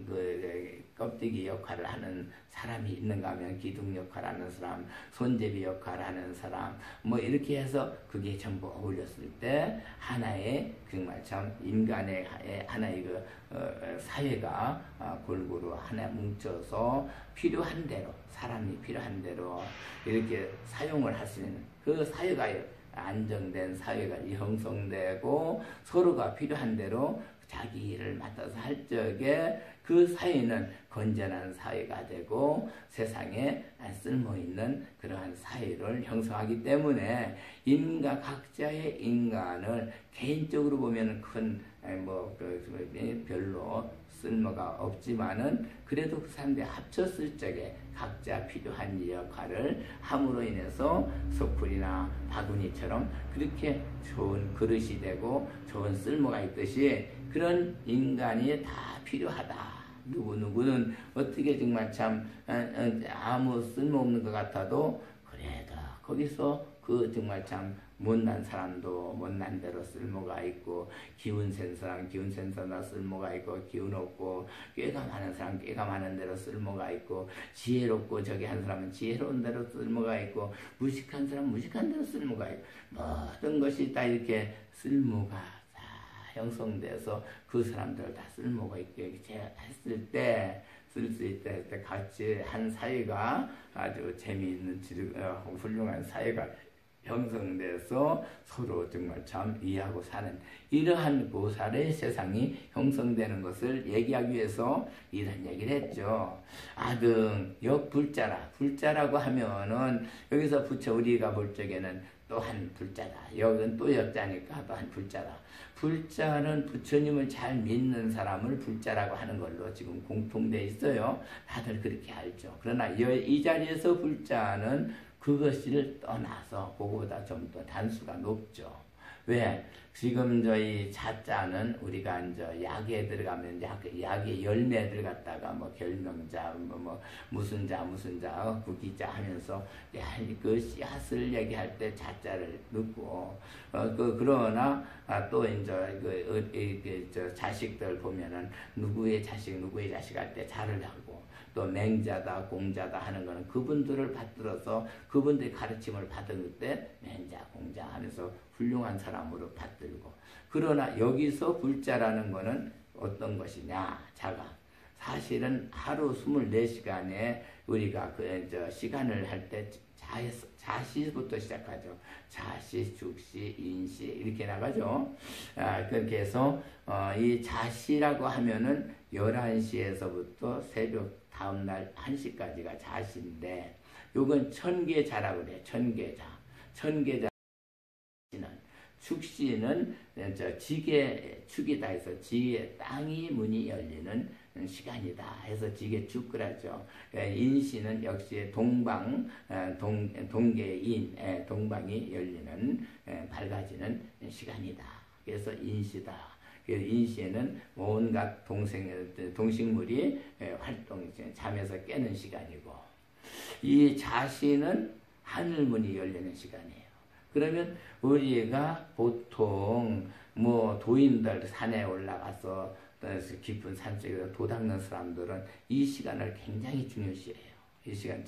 Speaker 1: 그 껍데기 역할을 하는 사람이 있는가 하면 기둥 역할을 하는 사람, 손잡이 역할을 하는 사람 뭐 이렇게 해서 그게 전부 어울렸을 때 하나의 정말 참 인간의 하나의 그 사회가 골고루 하나 뭉쳐서 필요한 대로 사람이 필요한 대로 이렇게 사용을 할 수 있는 그 사회가 안정된 사회가 형성되고 서로가 필요한 대로 자기 일을 맡아서 할 적에 그 사회는 건전한 사회가 되고 세상에 쓸모있는 그러한 사회를 형성하기 때문에 각자의 인간을 개인적으로 보면 큰 별로 쓸모가 없지만은 그래도 그 사람들이 합쳤을 적에 각자 필요한 역할을 함으로 인해서 소쿠리나 바구니처럼 그렇게 좋은 그릇이 되고 좋은 쓸모가 있듯이 그런 인간이 다 필요하다. 누구는 어떻게 정말 참 아무 쓸모없는 것 같아도 그래도 거기서 그 정말 참 못난 사람도 못난 대로 쓸모가 있고 기운 센 사람 기운 센 사람 쓸모가 있고 기운 없고 꾀가 많은 사람 꾀가 많은 대로 쓸모가 있고 지혜롭고 저기 한 사람은 지혜로운 대로 쓸모가 있고 무식한 사람은 무식한 대로 쓸모가 있고 모든 것이 다 이렇게 쓸모가 다 형성돼서 그 사람들 다 쓸모가 있게 했을 때 쓸 수 있다 때 같이 한 사회가 아주 재미있는 훌륭한 사회가 형성돼서 서로 정말 참 이해하고 사는 이러한 보살의 세상이 형성되는 것을 얘기하기 위해서 이런 얘기를 했죠. 아등 역불자라 불자라고 하면은 여기서 우리가 볼 적에는 또 한 불자다. 여기는 또 여자니까 또 한 불자다. 불자는 부처님을 잘 믿는 사람을 불자라고 하는 걸로 지금 공통되어 있어요. 다들 그렇게 알죠. 그러나 이 자리에서 불자는 그것을 떠나서 그거보다 좀 더 단수가 높죠. 왜? 지금 저희 자자는 우리가 이제 약에 들어가면 약의 열매들 갖다가 뭐 결명자, 뭐 무슨 자, 구기자 하면서 그 씨앗을 얘기할 때 자자를 넣고, 그러나 또 이제 저 자식들 보면은 누구의 자식 할 때 자를 하고, 또 맹자다, 공자다 하는 거는 그분들을 받들어서 그분들의 가르침을 받을 때 맹자, 공자 하면서 훌륭한 사람으로 받들고. 그러나 여기서 불자라는 거는 어떤 것이냐, 자가. 사실은 하루 24시간에 우리가 시간을 할 때 자시부터 시작하죠. 자시, 죽시, 인시 이렇게 나가죠. 그렇게 해서 이 자시라고 하면은 11시에서부터 새벽 다음날 1시까지가 자시인데, 요건 천계자라고 그래요. 천계자. 축시는 축이다 해서 지게 땅이 문이 열리는 시간이다 해서 지게 축그라죠. 인시는 역시 동계인, 동방이 열리는, 밝아지는 시간이다. 그래서 인시다. 인시에는 온갖 동식물이 잠에서 깨는 시간이고, 이 자시는 하늘문이 열리는 시간이에요. 그러면 우리가 보통 뭐 도인들 산에 올라가서 깊은 산속에서 도 닦는 사람들은 이 시간을 굉장히 중요시해요. 이 시간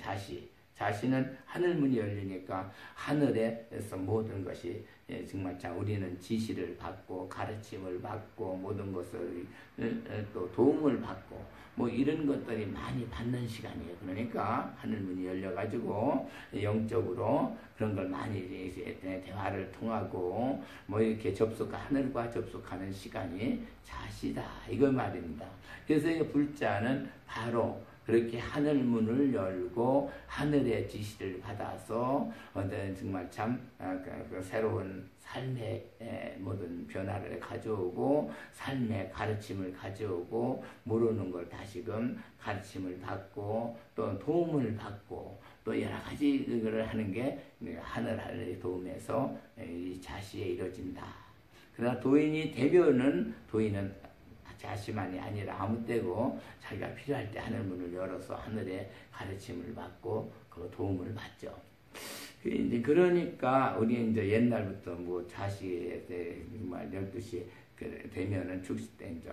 Speaker 1: 자시는 하늘문이 열리니까 하늘에서 모든 것이 정말 우리는 지시를 받고 가르침을 받고 모든 것을 또 도움을 받고 뭐 이런 것들이 많이 받는 시간이에요. 그러니까 하늘문이 열려가지고 영적으로 그런 걸 많이 대화를 통하고 뭐 이렇게 하늘과 접속하는 시간이 자시다 이거 말입니다. 그래서 이 불자는 바로 그렇게 하늘문을 열고 하늘의 지시를 받아서 정말 참 새로운 삶의 모든 변화를 가져오고 삶의 가르침을 가져오고 모르는 걸 다시금 가르침을 받고 또 도움을 받고 또 여러 가지 그걸 하는 게 하늘의 도움에서 이 자시에 이루어진다. 그러나 도인이 되면은 도인은 자시만이 아니라 아무 때고 자기가 필요할 때 하늘문을 열어서 하늘의 가르침을 받고 그 도움을 받죠. 이제 그러니까 우리 이제 옛날부터 뭐 자시에 정말 12시 되면은 죽시 때 이제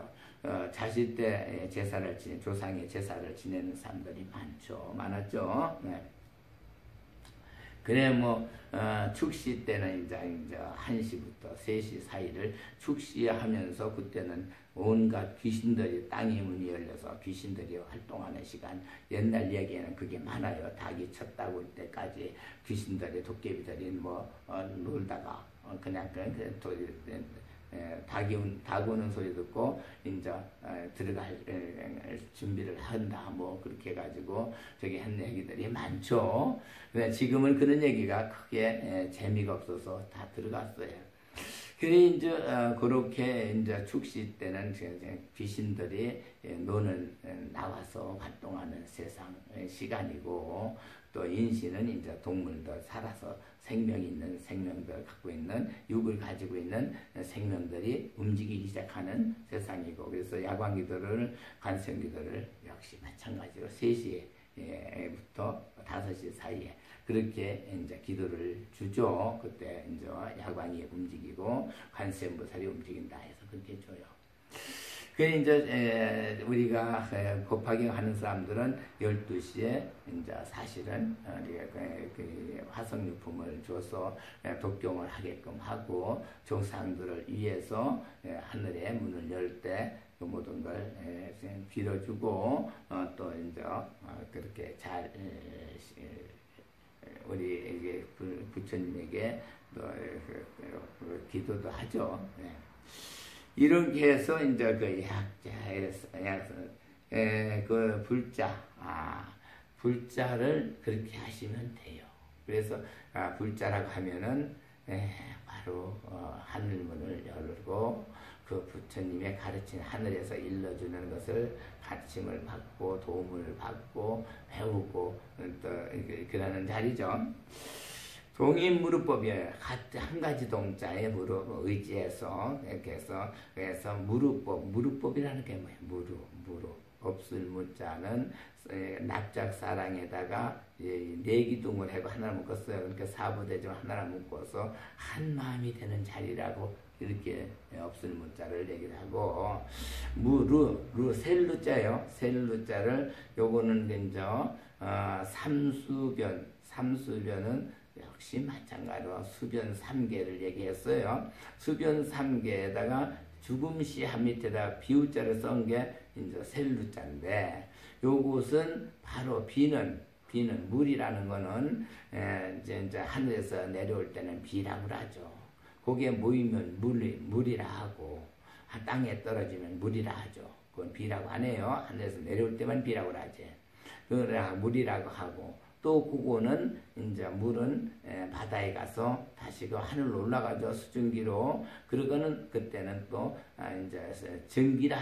Speaker 1: 자시 때 조상의 제사를 지내는 사람들이 많았죠. 네. 그래 축시 때는 이제 1시부터 3시 사이를 축시하면서 그때는 온갖 귀신들이 땅의 문이 열려서 귀신들이 활동하는 시간, 옛날 얘기에는 그게 많아요. 닭이 쳤다고 할 때까지 귀신들이 도깨비들이 놀다가 그냥 닭 오는 소리 듣고 이제 들어갈 준비를 한다 뭐 그렇게 해가지고 저기 한 얘기들이 많죠. 근데 지금은 그런 얘기가 크게 재미가 없어서 다 들어갔어요. 그래 이제 그렇게 이제 축시 때는 귀신들이 나와서 활동하는 세상 시간이고, 또 인시는 이제 동물들 살아서 생명 있는 생명들 갖고 있는 육을 가지고 있는 생명들이 움직이기 시작하는 세상이고, 그래서 야광기도를 간성기도를 역시 마찬가지로 3시부터 5시 사이에 그렇게 이제 기도를 주죠. 그때 이제 야광이 움직이고 관세음보살이 움직인다 해서 그렇게 줘요. 그래 이제 우리가 곱하기 하는 사람들은 12시에 이제 사실은 그 화성유품을 줘서 독경을 하게끔 하고 조상들을 위해서 하늘의 문을 열 때 그 모든 걸 빌어주고 또 이제 그렇게 잘 우리 부처님에게 기도도 하죠. 네. 이렇게 해서 이제 그 그 불자를 그렇게 하시면 돼요. 그래서 불자라고 하면은 바로 하늘문을 열고 그 부처님의 가르친 하늘에서 일러주는 것을 가르침을 받고 도움을 받고 배우고 또 그러는 자리죠. 동인무르법이 한 가지 동자에 무릎 의지해서 이렇게 해서 그래서 무르법이라는 게 뭐예요? 무르 없을 무자는 납작사랑에다가 내기둥을 해고 하나를 묶었어요. 그러니까 사부대중 하나를 묶어서 한 마음이 되는 자리라고 이렇게 없을 무자를 얘기를 하고 셀루자요. 셀루자를 요거는 이제 삼수변은 역시 마찬가지로 수변 3개를 얘기했어요. 수변 3개에다가 죽음시 한 밑에다 비우자를 쓴 게 이제 셀루자인데 요것은 바로 비는 물이라는 거는 이제 하늘에서 내려올 때는 비라고 하죠. 거기에 모이면 물이라 하고 땅에 떨어지면 물이라 하죠. 그건 비라고 안 해요. 하늘에서 내려올 때만 비라고 하지. 그러나 물이라고 하고 또 그거는 이제 물은 바다에 가서 다시 그 하늘로 올라가죠. 수증기로. 그러고는 그때는 또 이제 수증기라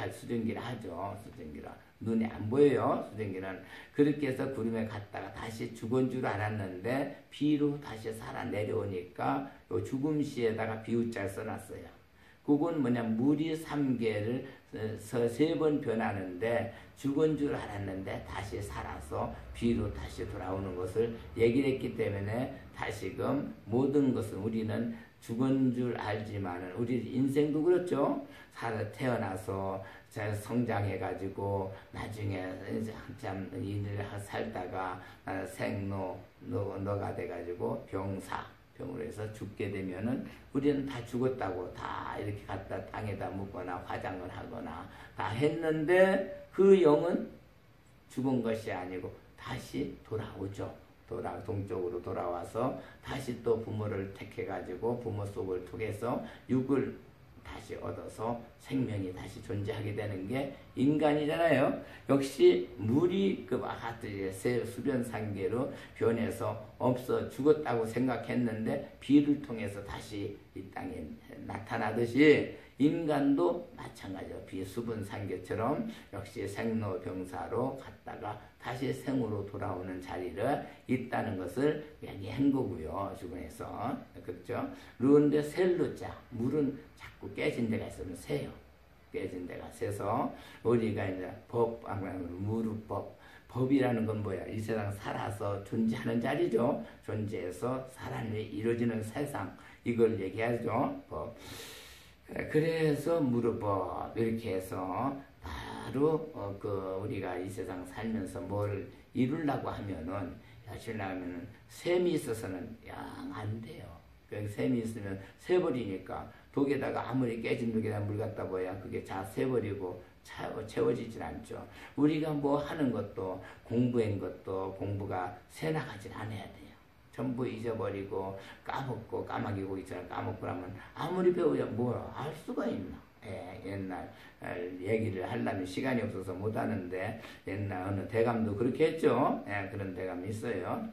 Speaker 1: 하죠. 수증기라. 눈에 안 보여요. 수증기는. 그렇게 해서 구름에 갔다가 다시 죽은 줄 알았는데 비로 다시 살아 내려오니까 요 죽음시에다가 비우자를 써놨어요. 그건 뭐냐, 물이 3개를 3번 변하는데 죽은 줄 알았는데 다시 살아서 비로 다시 돌아오는 것을 얘기를 했기 때문에 다시금 모든 것은 우리는 죽은 줄 알지만은 우리 인생도 그렇죠. 태어나서 잘 성장해가지고 나중에 한참 일을 살다가 생로가 돼가지고 병으로 해서 죽게 되면은 우리는 다 죽었다고 다 이렇게 갖다 땅에다 묻거나 화장을 하거나 다 했는데 그 영은 죽은 것이 아니고 다시 돌아오죠. 동쪽으로 돌아와서 다시 또 부모를 택해가지고 부모 속을 통해서 육을 다시 얻어서 생명이 다시 존재하게 되는 게 인간이잖아요. 역시 물이 수변상계로 변해서 없어 죽었다고 생각했는데 비를 통해서 다시 이 땅에 나타나듯이 인간도 마찬가지로 비수분상계처럼 역시 생로병사로 갔다가 다시 생으로 돌아오는 자리를 있다는 것을 얘기한 거고요. 주변에서. 그렇죠? 그런데 셀루자, 물은 자꾸 깨진 데가 있으면 새요. 깨진 데가 새서 우리가 이제 무르법. 법이라는 건 뭐야? 이 세상 살아서 존재하는 자리죠. 존재해서 사람이 이루어지는 세상. 이걸 얘기하죠. 법. 그래서 무르법 이렇게 해서 바로 우리가 이 세상 살면서 뭘 이루려고 하면은 셈이 있어서는 영 안 돼요. 셈이 있으면 새버리니까 독에다가 아무리 깨진 독에다 물 갖다 부어야 그게 다 새버리고 채워지질 않죠. 우리가 뭐 하는 것도 공부한 것도 공부가 새나가질 않아야 돼요. 전부 잊어버리고 까먹고 까마귀고 있잖아. 까먹고 나면 아무리 배우야 뭐 알 수가 있나. 옛날 얘기를 하려면 시간이 없어서 못하는데 옛날 어느 대감도 그렇게 했죠. 그런 대감이 있어요.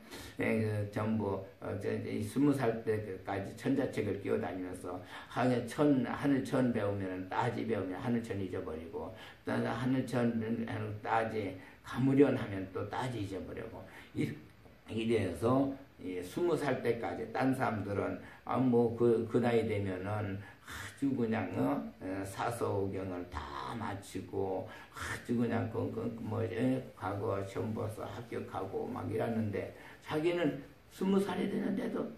Speaker 1: 전부 20살 때까지 천자책을 끼워다니면서 하늘천 배우면 따지 배우면 하늘천 잊어버리고 하늘천 따지 가무련 하면 또 따지 잊어버리고 이래서 20살 때까지 딴 사람들은 그 나이 되면은 아주 그냥 사서오경을 다 마치고 아주 그냥 과거 시험 봐서 합격하고 막 이러는데 자기는 20살이 되는데도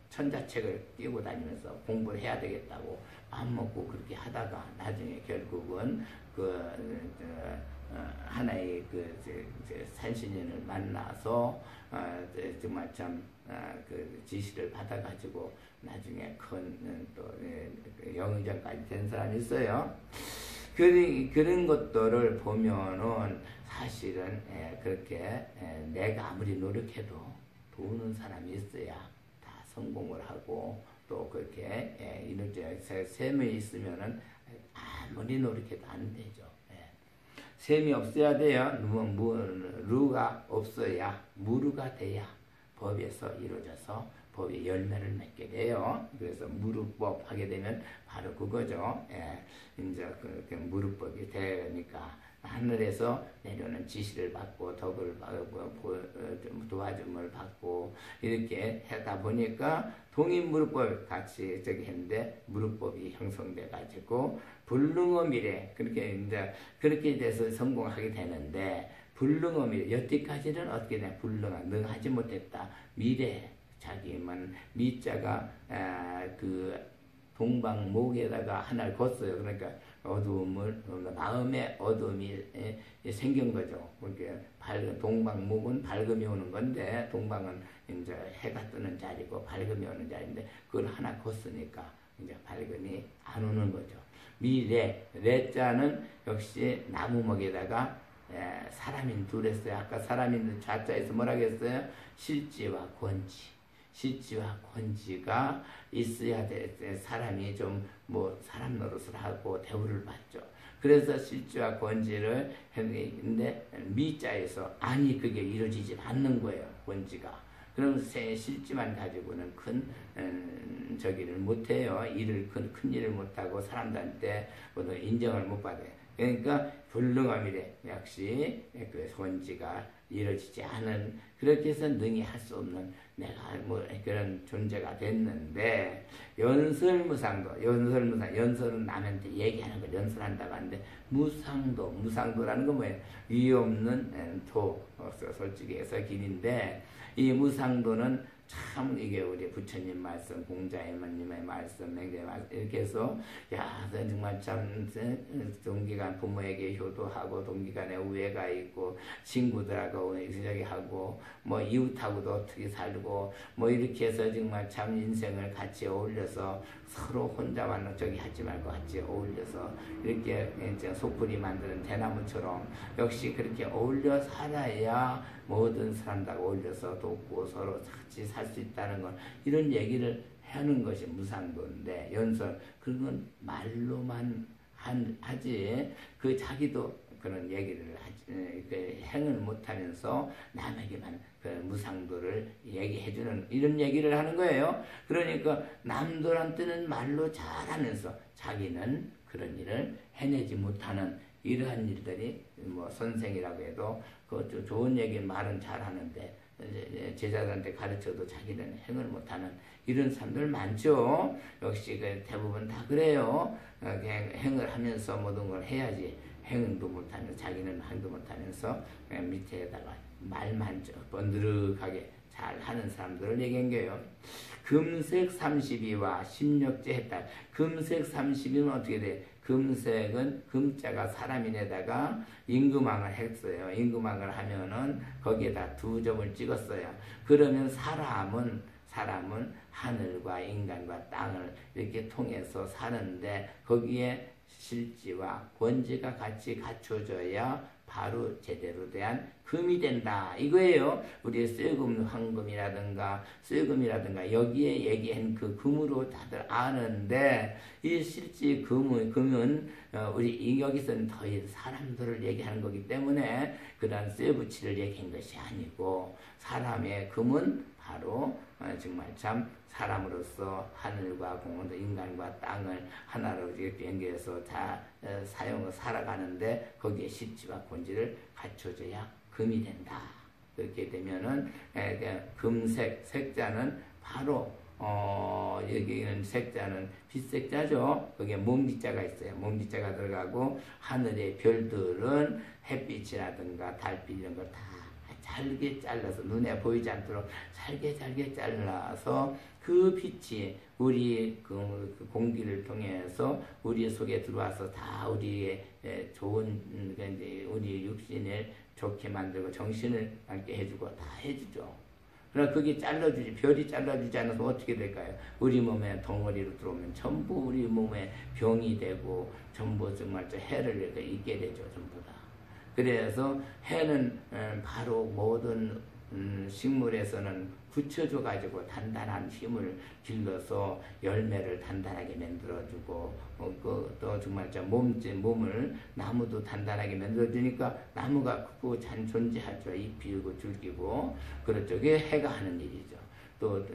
Speaker 1: 천자책을 끼고 다니면서 공부를 해야 되겠다고 맘 먹고 그렇게 하다가 나중에 결국은 하나의 산신인을 만나서 정말 참 지시를 받아가지고 나중에 큰 또 영의정까지 된 사람이 있어요. 그런 것들을 보면은 사실은 그렇게 내가 아무리 노력해도 도우는 사람이 있어야 다 성공을 하고 또 그렇게 셈이 있으면은 아무리 노력해도 안 되죠. 셈이 없어야 돼요. 루가 없어야 무루가 돼야 법에서 이루어져서 법의 열매를 맺게 돼요. 그래서 무릇법 하게 되면 바로 그거죠. 예, 이제 그 무릇법이 되니까 하늘에서 내려오는 지시를 받고 덕을 받고 도와줌을 받고 이렇게 하다 보니까 동인무릇법 같이 저기 했는데 무릇법이 형성돼 가지고 불능어미래 그렇게 이제 그렇게 돼서 성공하게 되는데 불능어미래 여태까지는 어떻게 되냐 불능한 능하지 못했다 미래 자기만 미자가 그 동방목에다가 하나를 걷어요. 그러니까 어두움을 마음에 어두움이 생긴 거죠. 그러니까 밝은 동방목은 밝음이 오는 건데 동방은 이제 해가 뜨는 자리고 밝음이 오는 자리인데 그걸 하나 걷으니까 이제 밝음이 안 오는 거죠. 미래 레자는 역시 나무목에다가 사람인 둘했어요. 아까 사람인 좌자에서 뭐라고 했어요? 실지와 권지. 실지와 권지가 있어야 돼. 사람이 좀 뭐 사람 노릇을 하고 대우를 받죠. 그래서 실지와 권지를 했는데 미자에서 아니 그게 이루어지지 않는 거예요. 권지가. 그럼 실지만 가지고는 큰 저기를 못해요. 큰 일을 못하고 사람들한테 모두 인정을 못 받아요. 그러니까 불능함이래. 역시 그 권지가 이루어지지 않은 그렇게 해서 능히 할 수 없는 내가 뭐 그런 존재가 됐는데 연설은 남한테 얘기하는 걸 연설한다고 하는데 무상도라는 건 뭐예요? 위 없는 도 솔직히 해서 길인데 이 무상도는 참 이게 우리 부처님 말씀, 공자이모님의 말씀, 맹자의 말씀 이렇게 해서 야 정말 참 동기간 부모에게 효도하고 동기간에 우애가 있고 친구들하고 저기 하고 뭐 이웃하고도 어떻게 살고 뭐 이렇게 해서 정말 참 인생을 같이 어울려서 서로 혼자만 저기 하지 말고 같이 어울려서 이렇게 속풀이 만드는 대나무처럼 역시 그렇게 어울려 살아야 모든 사람들하고 어울려서 돕고 서로 같이 살 수 있다는 건 이런 얘기를 하는 것이 무상도인데 연설 그건 말로만 하지 그 자기도 그런 얘기를 하지 그 행을 못하면서 남에게만 그 무상도를 얘기해주는 이런 얘기를 하는 거예요. 그러니까 남들한테는 말로 잘하면서 자기는 그런 일을 해내지 못하는 이러한 일들이 뭐 선생이라고 해도 그 좋은 얘기 말은 잘하는데 제자들한테 가르쳐도 자기는 행을 못하는 이런 사람들 많죠. 역시 그 대부분 다 그래요. 행을 하면서 모든 걸 해야지 행도 못하면서 자기는 행도 못하면서 그냥 밑에다가 말만 번드르하게 잘 하는 사람들을 얘기한 거예요. 금색 32와 십력제 했다. 금색 32는 어떻게 돼? 금색은 금자가 사람인에다가 임금왕을 했어요. 임금왕을 하면은 거기에다 2점을 찍었어요. 그러면 사람은 하늘과 인간과 땅을 이렇게 통해서 사는데 거기에 실지와 권지가 같이 갖춰져야 바로 제대로 대한 금이 된다. 이거예요. 우리의 쇠금, 황금이라든가 쇠금이라든가 여기에 얘기한 그 금으로 다들 아는데 이 실제 금은 우리 여기서는 더 사람들을 얘기하는 거기 때문에 그런 쇠붙이를 얘기한 것이 아니고 사람의 금은 바로 정말 참 사람으로서 하늘과 공원도 인간과 땅을 하나로 이렇게 연결해서 다 사용을 살아가는데 거기에 실지와 본질을 갖춰줘야 금이 된다. 그렇게 되면은 금색 색자는 바로 여기는 색자는 빛색자죠. 거기에 몸빛자가 있어요. 몸빛자가 들어가고 하늘의 별들은 햇빛이라든가 달빛 이런 걸 다 잘게 잘라서 눈에 보이지 않도록 잘게 잘라서 그 빛이 우리 그 공기를 통해서 우리 속에 들어와서 다 우리의 좋은 우리 육신을 좋게 만들고 정신을 맑게 해주고 다 해주죠. 그러나 그게 잘라주지 별이 잘라주지 않아서 어떻게 될까요? 우리 몸에 덩어리로 들어오면 전부 우리 몸에 병이 되고 전부 정말 해를 입게 되죠. 전부 다. 그래서 해는 바로 모든 식물에서는 굳혀줘가지고 단단한 힘을 길러서 열매를 단단하게 만들어주고 또 정말 몸을 나무도 단단하게 만들어주니까 나무가 크고 잘 존재하죠. 잎 피우고 줄기고 그렇죠. 그게 해가 하는 일이죠. 또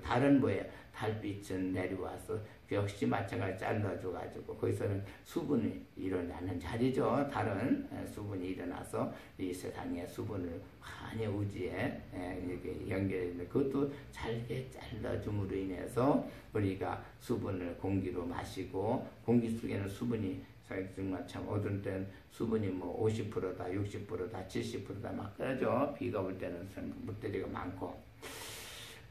Speaker 1: 다른 달빛은 내려와서 역시 마찬가지 잘라줘가지고 거기서는 수분이 일어나는 자리죠. 다른 수분이 일어나서 이 세상의 수분을 환히 우주에 이렇게 연결해 그것도 잘게 잘라줌으로 인해서 우리가 수분을 공기로 마시고 공기 속에는 수분이 정말 참 어떤 때는 수분이 뭐 50%다, 60%다, 70%다 막 그러죠. 비가 올 때는 물때리가 많고.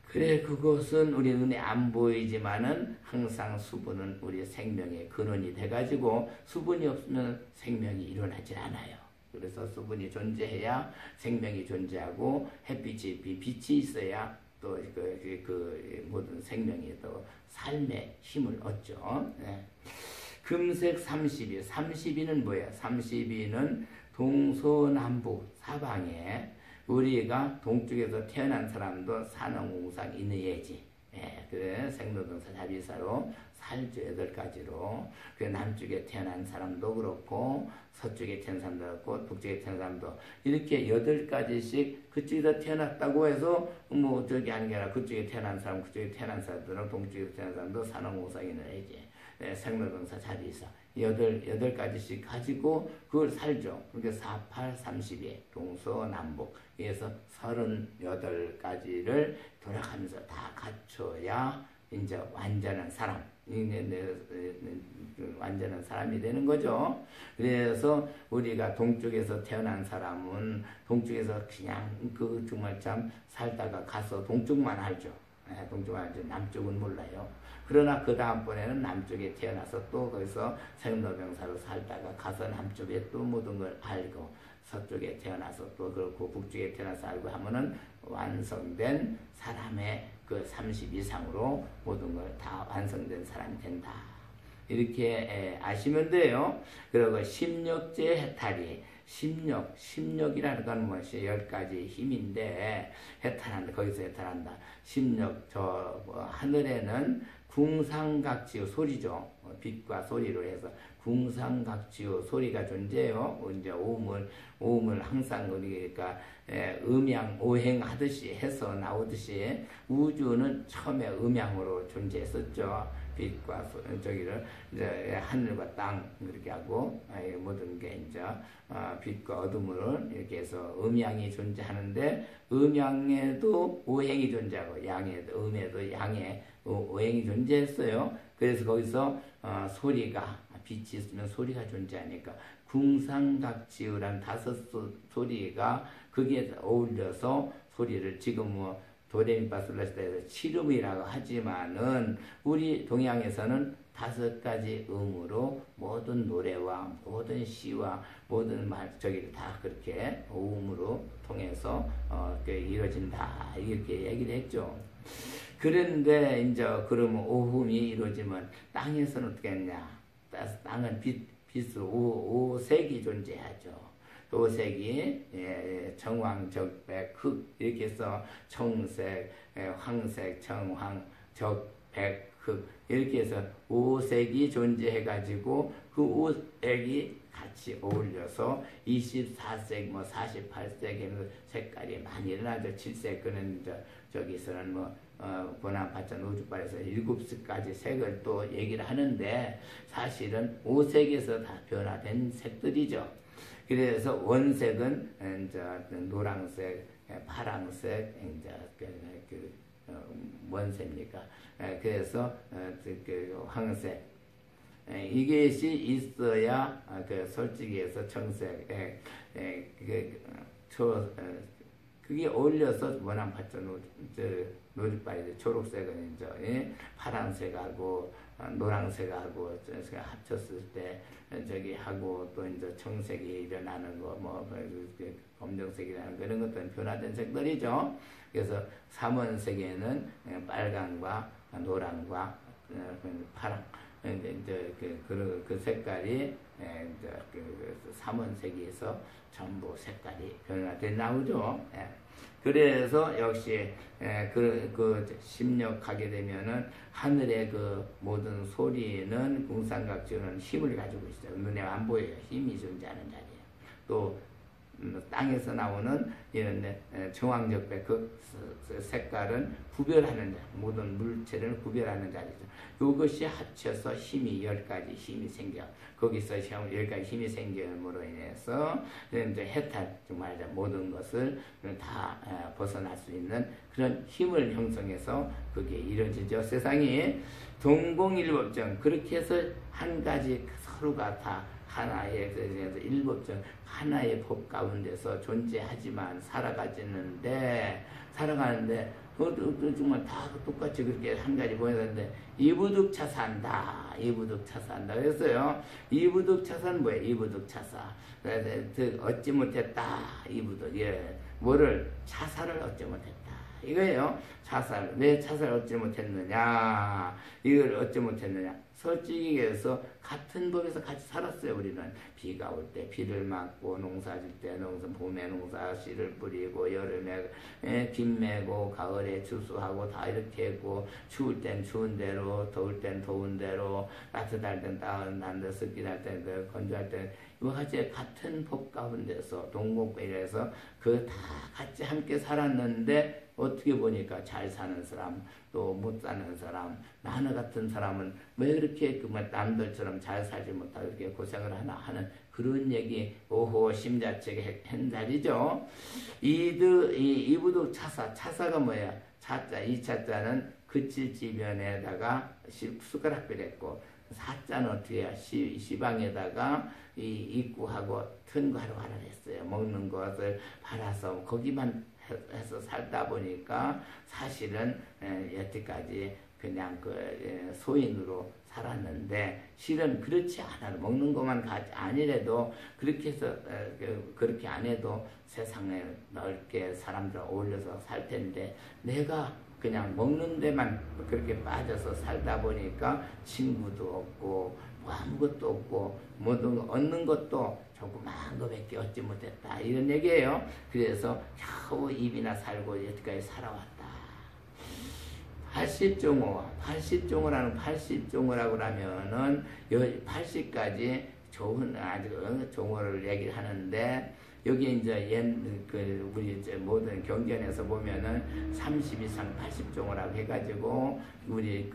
Speaker 1: 그래 그것은 우리 눈에 안 보이지만은 항상 수분은 우리 생명의 근원이 돼가지고 수분이 없으면 생명이 일어나질 않아요. 그래서 수분이 존재해야 생명이 존재하고 빛이 있어야 또 그 모든 생명이 또 삶의 힘을 얻죠. 네. 금색 32, 32는 뭐예요? 32는 동서남북 사방에 우리가 동쪽에서 태어난 사람도 산업공상 인의예지. 예, 그래 생로동사 자비사로 살죠. 8가지로. 그 남쪽에 태어난 사람도 그렇고 서쪽에 태어난 사람도 그렇고 북쪽에 태어난 사람도 이렇게 8가지씩 그쪽에서 태어났다고 해서 뭐 저기 아닌 게 아니라 그쪽에 태어난 사람 그쪽에 태어난 사람들은 동쪽에서 태어난 사람도 산업공상 인의예지. 생로동사 자비사 8가지씩 가지고 그걸 살죠. 그러니까 48, 32 동서남북 그래서 38가지를 돌아가면서 다 갖춰야 이제 완전한 사람 완전한 사람이 되는 거죠. 그래서 우리가 동쪽에서 태어난 사람은 동쪽에서 그냥 그 정말 참 살다가 가서 동쪽만 알죠. 동쪽만 알죠. 남쪽은 몰라요. 그러나 그 다음번에는 남쪽에 태어나서 또 거기서 생로병사로 살다가 가서 남쪽에 또 모든 걸 알고 서쪽에 태어나서 또 그렇고 북쪽에 태어나서 알고 하면은 완성된 사람의 그 30 이상으로 모든 걸 다 완성된 사람이 된다. 이렇게 아시면 돼요. 그리고 심력제 해탈이 심력이라는 건 무엇이 10가지 힘인데 해탈한다. 거기서 해탈한다. 심력 하늘에는 궁상각지요 소리죠. 빛과 소리로 해서 궁상각지요 소리가 존재해요. 이제 오음을 항상 우리가 음양 오행하듯이 해서 나오듯이 우주는 처음에 음양으로 존재했었죠. 빛과 저기를 이제 하늘과 땅 그렇게 하고 모든 게 이제 빛과 어둠을 이렇게 해서 음양이 존재하는데 음양에도 오행이 존재하고 음에도 양에 오행이 존재했어요. 그래서 거기서 소리가 빛이 있으면 소리가 존재하니까 궁상각지우란 5 소리가 거기에 어울려서 소리를 지금 뭐 도레미파솔라시도에서 칠음이라고 하지만은 우리 동양에서는 5가지 음으로 모든 노래와 모든 시와 모든 저기를 다 그렇게 오음으로 통해서 이루어진다 이렇게 얘기를 했죠. 그런데 이제 그러면 오음이 이루어지면 땅에서는 어떻게 했냐? 땅은 빛으로 오색이 존재하죠. 오색이 정황적백 흑 이렇게 해서 청색, 황색, 정황, 적백, 흑 이렇게 해서 오색이 존재해가지고 그 오색이 같이 어울려서 24색, 뭐 48색에는 색깔이 많이 일어나죠. 7색 그는 저기서는 고난파천 우주발에서 7가지 색을 또 얘기를 하는데 사실은 5색에서 다 변화된 색들이죠. 그래서 원색은 이제 노란색, 파란색, 이제 원색입니까? 그래서 황색 이것이 있어야 솔직히 해서 청색, 그게 어울려서 원한파천 노릇발이 초록색은 이제 파란색하고 노란색하고 합쳤을 때 저기 하고 또 이제 청색이 일어나는 거 뭐 검정색이라는 그런 것들은 변화된 색들이죠. 그래서 삼원색에는 빨강과 노랑과 파랑 이제 그 색깔이 이제 그 삼원색에서 전부 색깔이 변화돼 나오죠. 예. 그래서 역시 그 심력하게 되면은 하늘의 그 모든 소리는 궁상각주는 힘을 가지고 있어요. 눈에 안 보여요. 힘이 존재하는 자리예요. 또 땅에서 나오는 이런 정황적배 그 색깔은 구별하는 자, 모든 물체를 구별하는 자리죠. 이것이 합쳐서 힘이 10가지 힘이 생겨. 거기서 10가지 힘이 생김으로 인해서 이제 해탈, 정말 모든 것을 다 벗어날 수 있는 그런 힘을 형성해서 그게 이루어지죠. 세상이 동공일법정 그렇게 해서 한 가지 서로가 다 하나의 일법정 하나의 법 가운데서 존재하지만 살아가는데 정말 다 똑같이 그렇게 한 가지 보였는데 이부득차사한다. 이부득차사한다. 그랬어요. 이부득차사는 뭐예요? 이부득차사. 얻지 못했다. 이부득. 예. 뭐를? 차사를 얻지 못했다. 이거예요. 차살. 왜 차사를 얻지 못했느냐? 이걸 얻지 못했느냐? 솔직히 해서 같은 법에서 같이 살았어요. 우리는 비가 올 때 비를 맞고 농사 질 때 봄에 농사 씨를 뿌리고 여름에 김 메고 가을에 추수하고 다 이렇게 했고 추울 땐 추운 대로 더울 땐 더운 대로 따뜻할 땐 따뜻한 데 습기 날 땐 건조할 땐 이와 같이 같은 법 가운데서 동공배에서 그 다 같이 함께 살았는데 어떻게 보니까 잘 사는 사람 또 못 사는 사람 나나 같은 사람은 왜 그렇게 남들처럼 잘 살지 못하고 이렇게 고생을 하나 하는 그런 얘기 오호 심자책에 한 자리죠. 이부도 차사가 뭐야? 차자 이 차자는 그치지면에다가 숟가락을 했고 사자는 어떻게 해야 시방에다가 입구하고 튼과로 하라 했어요. 먹는 것을 팔아서 거기만 해서 살다 보니까 사실은 여태까지 그냥 소인으로 살았는데 실은 그렇지 않아도 먹는 것만 아니래도 그렇게 해서 그렇게 안 해도 세상에 넓게 사람들 어울려서 살 텐데 내가 그냥 먹는 데만 그렇게 빠져서 살다 보니까 친구도 없고 뭐 아무것도 없고 모든 얻는 것도 조그마한 거밖에 얻지 못했다 이런 얘기예요. 그래서 겨우 입이나 살고 여태까지 살아왔다. 80종호라는 80종호라고 하면은 80가지 좋은 아주 종호를 얘기를 하는데 여기 이제 우리 이제 모든 경전에서 보면은 30 이상 80종호라고 해가지고 우리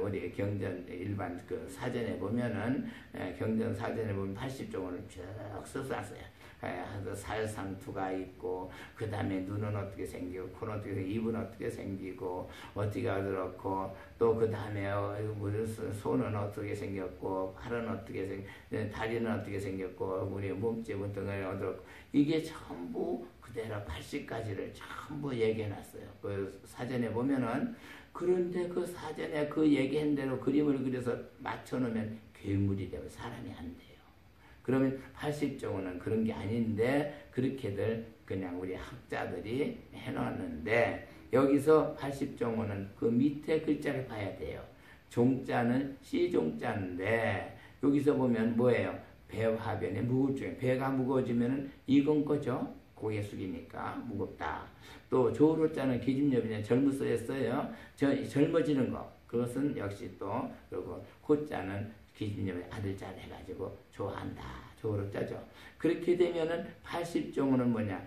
Speaker 1: 우리 경전 일반 사전에 보면은 경전 사전에 보면 80종호를 쭉 써서 왔어요. 살상투가 있고 그 다음에 눈은 어떻게 생기고 코는 어떻게 생기고 입은 어떻게 생기고 어떻게 그렇고 또 그 다음에 손은 어떻게 생겼고 팔은 어떻게 생겼고 다리는 어떻게 생겼고 우리 몸집은 등을 어떻고 이게 전부 그대로 80가지를 전부 얘기해놨어요. 그 사전에 보면은 그런데 그 사전에 그 얘기한 대로 그림을 그려서 맞춰놓으면 괴물이 되고 사람이 안 돼요. 그러면 80종은 그런 게 아닌데 그렇게들 그냥 우리 학자들이 해놨는데 여기서 80종은 그 밑에 글자를 봐야 돼요. 종자는 C종자인데 여기서 보면 뭐예요? 배화변에 무겁죠. 배가 무거워지면은 익은 거죠. 고개 숙이니까 무겁다. 또 조로자는 기준엽이냐 젊었어야 써요. 젊어지는 거. 그것은 역시 또 그리고 호자는 기준념의 아들자를 해가지고 좋아한다. 조로 짜죠. 그렇게 되면은 80종은 뭐냐? 4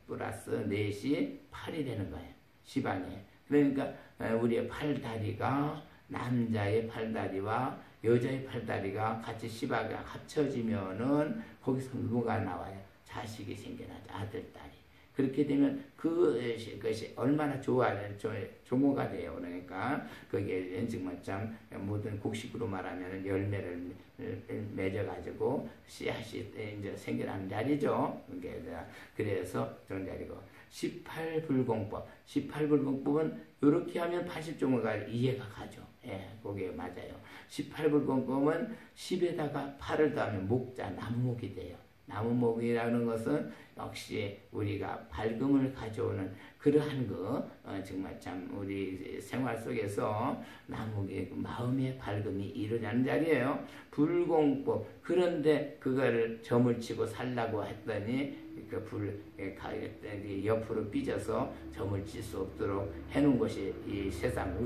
Speaker 1: 플러스 4이 8이 되는 거예요. 시방에. 그러니까 우리의 팔다리가 남자의 팔다리와 여자의 팔다리가 같이 시방에 합쳐지면은 거기서 누가 나와요? 자식이 생겨나죠. 아들딸이. 그렇게 되면 그것이 얼마나 종호가 돼요. 그러니까 그게 정말 참 모든 곡식으로 말하면 열매를 맺어가지고 씨앗이 이제 생겨나는 자리죠. 그래서 그런 자리고 18불공법. 18불공법은 이렇게 하면 80종호가 이해가 가죠. 예, 그게 맞아요. 18불공법은 10에다가 8을 더하면 목자, 나무목이 돼요. 나무목이라는 것은 역시 우리가 밝음을 가져오는 그러한 정말 참 우리 생활 속에서 나무의 마음의 밝음이 이루어지는 자리예요. 불공법. 그런데 그거를 점을 치고 살라고 했더니 그 옆으로 삐져서 점을 칠 수 없도록 해놓은 것이 이 세상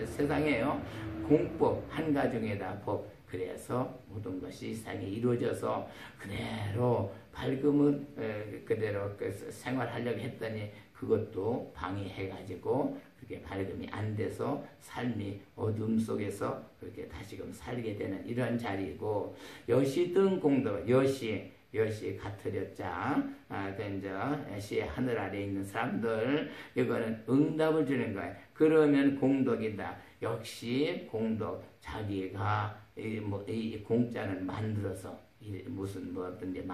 Speaker 1: 세상이에요. 공법 한 가정에다 법. 그래서 모든 것이 세상에 이루어져서 그대로 밝음은 그대로 생활하려고 했더니 그것도 방해해가지고 그렇게 밝음이 안 돼서 삶이 어둠 속에서 그렇게 다시금 살게 되는 이런 자리이고, 여시등 공덕, 여시 가트렸자 시 하늘 아래에 있는 사람들, 이거는 응답을 주는 거예요. 그러면 공덕이다. 역시 공덕, 자기가 이 공짜는 만들어서 무슨 어떤 데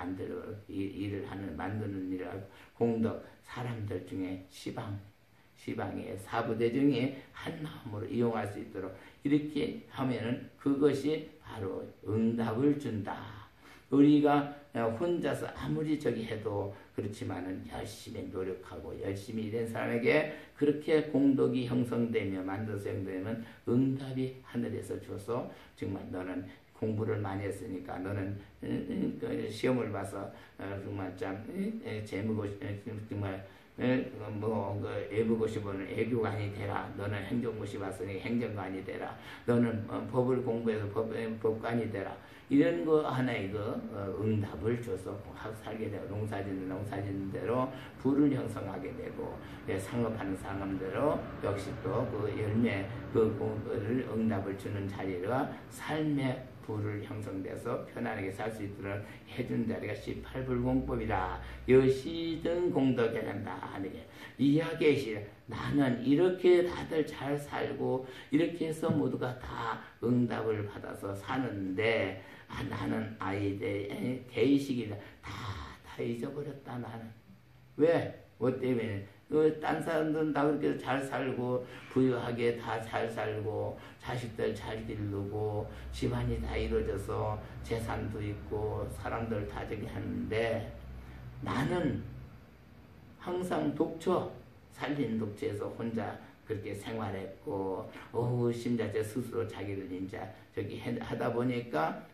Speaker 1: 일을 만드는 일을 하고, 공덕 사람들 중에 시방의 사부대중이 한 마음으로 이용할 수 있도록 이렇게 하면은 그것이 바로 응답을 준다. 우리가 혼자서 아무리 저기 해도 그렇지만은 열심히 노력하고 열심히 일한 사람에게 그렇게 공덕이 형성되며 만들어서 형성되면 응답이 하늘에서 줘서 정말 너는 공부를 많이 했으니까 너는 시험을 봐서 정말 참 정말 애부고시 보는 애교관이 되라. 너는 행정고시 봤으니 행정관이 되라. 너는 법을 공부해서 법관이 되라. 이런 거 하나의 응답을 줘서 살게 되고, 농사짓는 대로 부를 형성하게 되고, 상업하는 상업대로 역시 또 그 열매, 그를 응답을 주는 자리가 삶의 부를 형성돼서 편안하게 살 수 있도록 해준 자리가 18불공법이라. 여시등 공덕해야 한다 하는 게 이야기시. 나는 이렇게 다들 잘 살고 이렇게 해서 모두가 다 응답을 받아서 사는데, 나는 아이들 개의식이다. 다 잊어버렸다. 나는 왜? 뭐 때문에? 딴 사람들은 다 그렇게 잘 살고 부유하게 다 잘 살고 자식들 잘 기르고 집안이 다 이루어져서 재산도 있고 사람들 다 저기 하는데, 나는 항상 살린 독처에서 혼자 그렇게 생활했고, 심지어 스스로 자기를 이제 저기 하다 보니까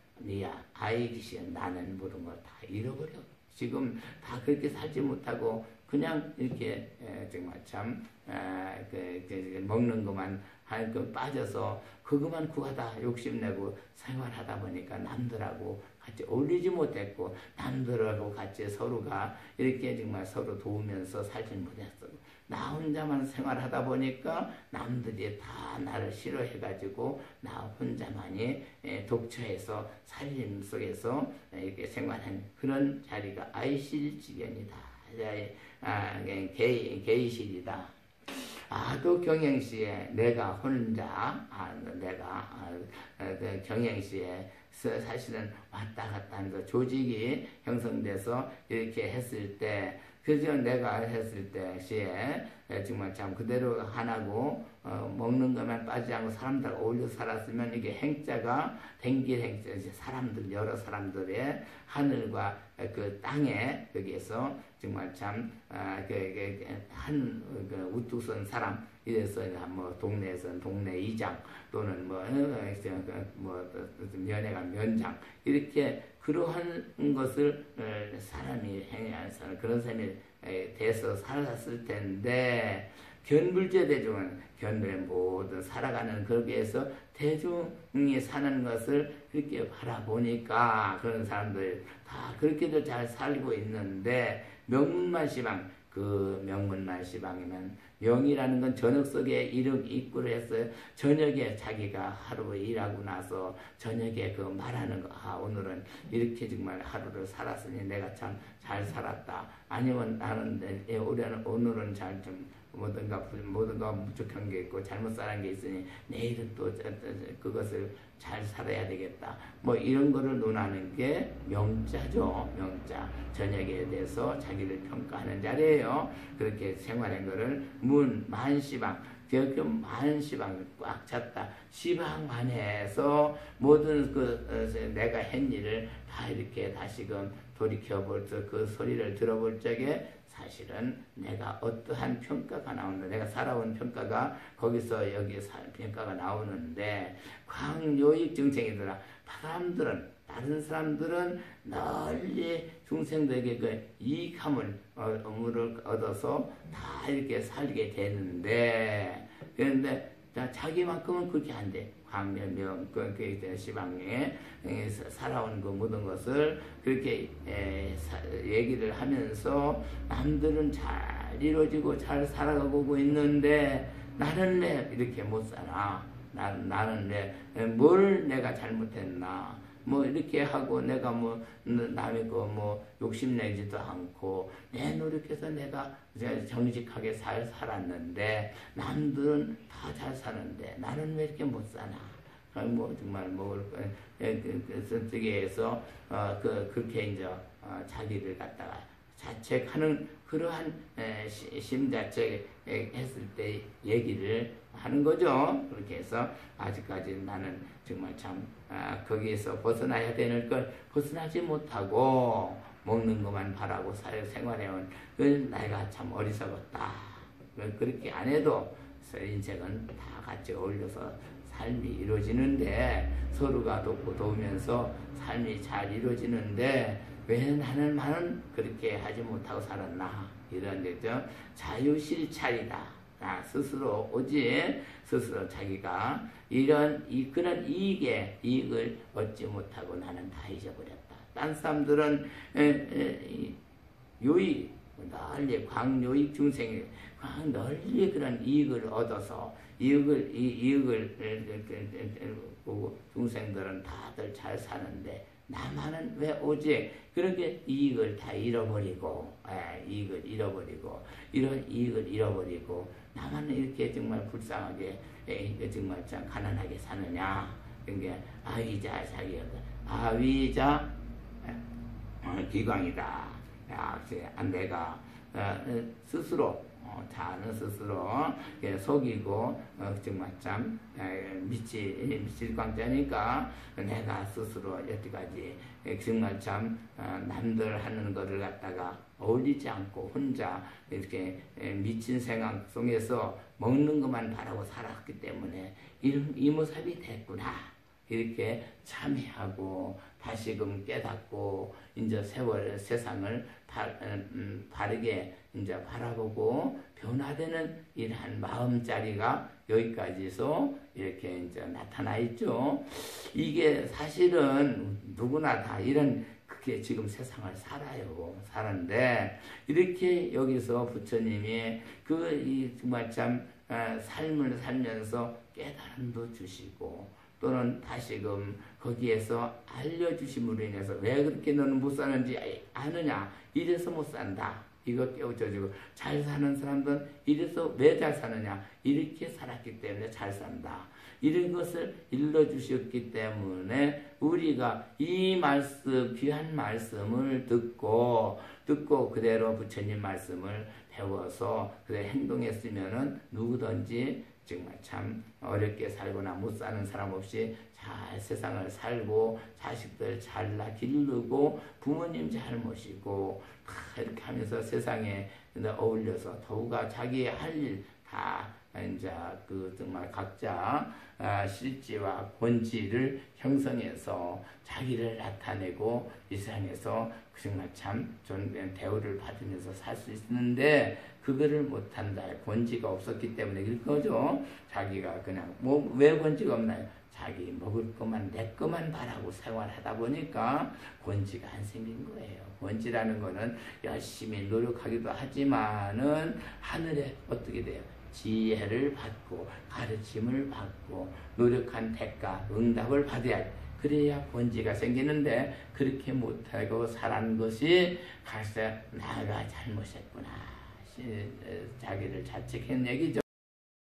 Speaker 1: 아이 귀신 나는 모든 걸 다 잃어버려. 지금 다 그렇게 살지 못하고 그냥 이렇게 정말 참 먹는 것만 빠져서 그것만 구하다 욕심내고 생활하다 보니까 남들하고 같이 어울리지 못했고, 남들하고 같이 서로가 이렇게 정말 서로 도우면서 살지 못했어. 나 혼자만 생활하다 보니까 남들이 다 나를 싫어해가지고 나 혼자만이 독처해서 살림 속에서 이렇게 생활한 그런 자리가 아이실지견이다. 개의실이다. 또 경영시에 내가 혼자 경영시에 사실은 왔다 갔다 하면서 조직이 형성돼서 이렇게 했을 때, 그저 내가 했을 때 시에 정말 참 그대로 하나고 먹는 것만 빠지지 않고 사람들 어울려 살았으면 이게 행자가 댕길 행자, 사람들 여러 사람들의 하늘과 그 땅에 거기에서 정말 참 한 우뚝 선 사람, 이래서 뭐 동네에서는 동네 이장 또는 면회가 면장, 이렇게 그러한 것을 사람이 행해서 그런 삶이 돼서 살았을 텐데, 견불제 대중은 견불의 모든 살아가는 거기에서 대중이 사는 것을 그렇게 바라보니까 그런 사람들 다 그렇게도 잘 살고 있는데, 명문만 시방, 그 명문만 시방이면 명이라는 건 저녁 속에 입구를 했어요. 저녁에 자기가 하루 일하고 나서 저녁에 그 말하는 거, 오늘은 이렇게 정말 하루를 살았으니 내가 참 잘 살았다. 아니면 나는 오늘은 잘 좀 뭐든가 부족한 게 있고 잘못 살은 게 있으니 내일은 또 그것을 잘 살아야 되겠다. 뭐 이런 거를 논하는 게 명자죠. 명자. 저녁에 대해서 자기를 평가하는 자리예요. 그렇게 생활한 거를 만시방. 그 만시방 꽉 찼다. 시방만해서 모든 내가 한 일을 다 이렇게 다시금 돌이켜볼 그 소리를 들어볼 적에 사실은 내가 어떠한 평가가 나온다. 내가 살아온 평가가 거기서 여기 평가가 나오는데 광요익 증생이더라. 다른 사람들은 널리 중생들에게 그 이익함을 얻어서 다 이렇게 살게 되는데 그런데 자기만큼은 그렇게 안 돼. 광명명 그 시방에 살아온 그 모든 것을 그렇게 얘기를 하면서 남들은 잘 이루어지고 잘 살아가고 있는데 나는 왜 이렇게 못 살아? 나는 왜 뭘 내가 잘못했나? 뭐 이렇게 하고 내가 뭐 남의 거 뭐 욕심내지도 않고 내 노력해서 내가 정직하게 잘 살았는데 남들은 다 잘 사는데 나는 왜 이렇게 못 사나? 뭐 정말 뭐 선택에서 그렇게 이제 자기를 갖다가 자책하는 그러한 심자책 했을 때 얘기를 하는 거죠. 그렇게 해서 아직까지 나는 정말 참 거기에서 벗어나야 되는 걸 벗어나지 못하고 먹는 것만 바라고 생활해온 내가 참 어리석었다. 그렇게 안 해도 인생은 다 같이 어울려서 삶이 이루어지는데 서로가 돕고 도우면서 삶이 잘 이루어지는데 왜 나는 그렇게 하지 못하고 살았나 이런 데죠. 자유실찰이다. 스스로 오직 스스로 자기가 그런 이익을 얻지 못하고 나는 다 잊어버렸다. 딴 사람들은 요익 널리 광요익 중생이 널리 그런 이익을 얻어서 이익을 중생들은 다들 잘 사는데 나만은 왜 오직 그렇게 이익을 다 잃어버리고 이런 이익을 잃어버리고 나만은 이렇게 정말 불쌍하게 정말 참 가난하게 사느냐. 그게 아위자 자기였다. 아위자 기광이다. 내가 스스로 자는 스스로 속이고 정말 참 미칠 광자니까 내가 스스로 여태까지 정말 참 남들 하는 거를 갖다가 어울리지 않고 혼자 이렇게 미친 생각 속에서 먹는 것만 바라고 살았기 때문에 이런 이모삽이 됐구나. 이렇게 참회하고 다시금 깨닫고 이제 세상을 바르게 이제 바라보고 변화되는 이러한 마음자리가 여기까지서 이렇게 이제 나타나 있죠. 이게 사실은 누구나 다 그게 지금 세상을 사는데 이렇게 여기서 부처님이 정말 참 삶을 살면서 깨달음도 주시고 또는 다시금 거기에서 알려주심으로 인해서 왜 그렇게 너는 못 사는지 아느냐. 이래서 못 산다. 이거 깨우쳐주고 잘 사는 사람들은 이래서 왜 잘 사느냐. 이렇게 살았기 때문에 잘 산다. 이런 것을 일러주셨기 때문에 우리가 이 말씀, 귀한 말씀을 듣고 그대로 부처님 말씀을 배워서 그대로 행동했으면은 누구든지 정말 참 어렵게 살거나 못 사는 사람 없이 잘 세상을 살고 자식들 잘 기르고 부모님 잘 모시고 이렇게 하면서 세상에 어울려서 더우가 자기 할 일 다 이제 정말 각자 실지와 본질을 형성해서 자기를 나타내고 이 세상에서 정말 참 좋은 대우를 받으면서 살 수 있는데 그거를 못한다. 본지가 없었기 때문에 그럴 거죠. 자기가 그냥 왜 본지가 없나요? 자기 먹을 것만 내 것만 바라고 생활하다 보니까 본지가 안 생긴 거예요. 본지라는 거는 열심히 노력하기도 하지만은 하늘에 어떻게 돼요? 지혜를 받고 가르침을 받고 노력한 대가 응답을 받아야 돼. 그래야 본지가 생기는데 그렇게 못하고 살아는 것이 갈색 나가 잘못했구나 자기를 자책한 얘기죠.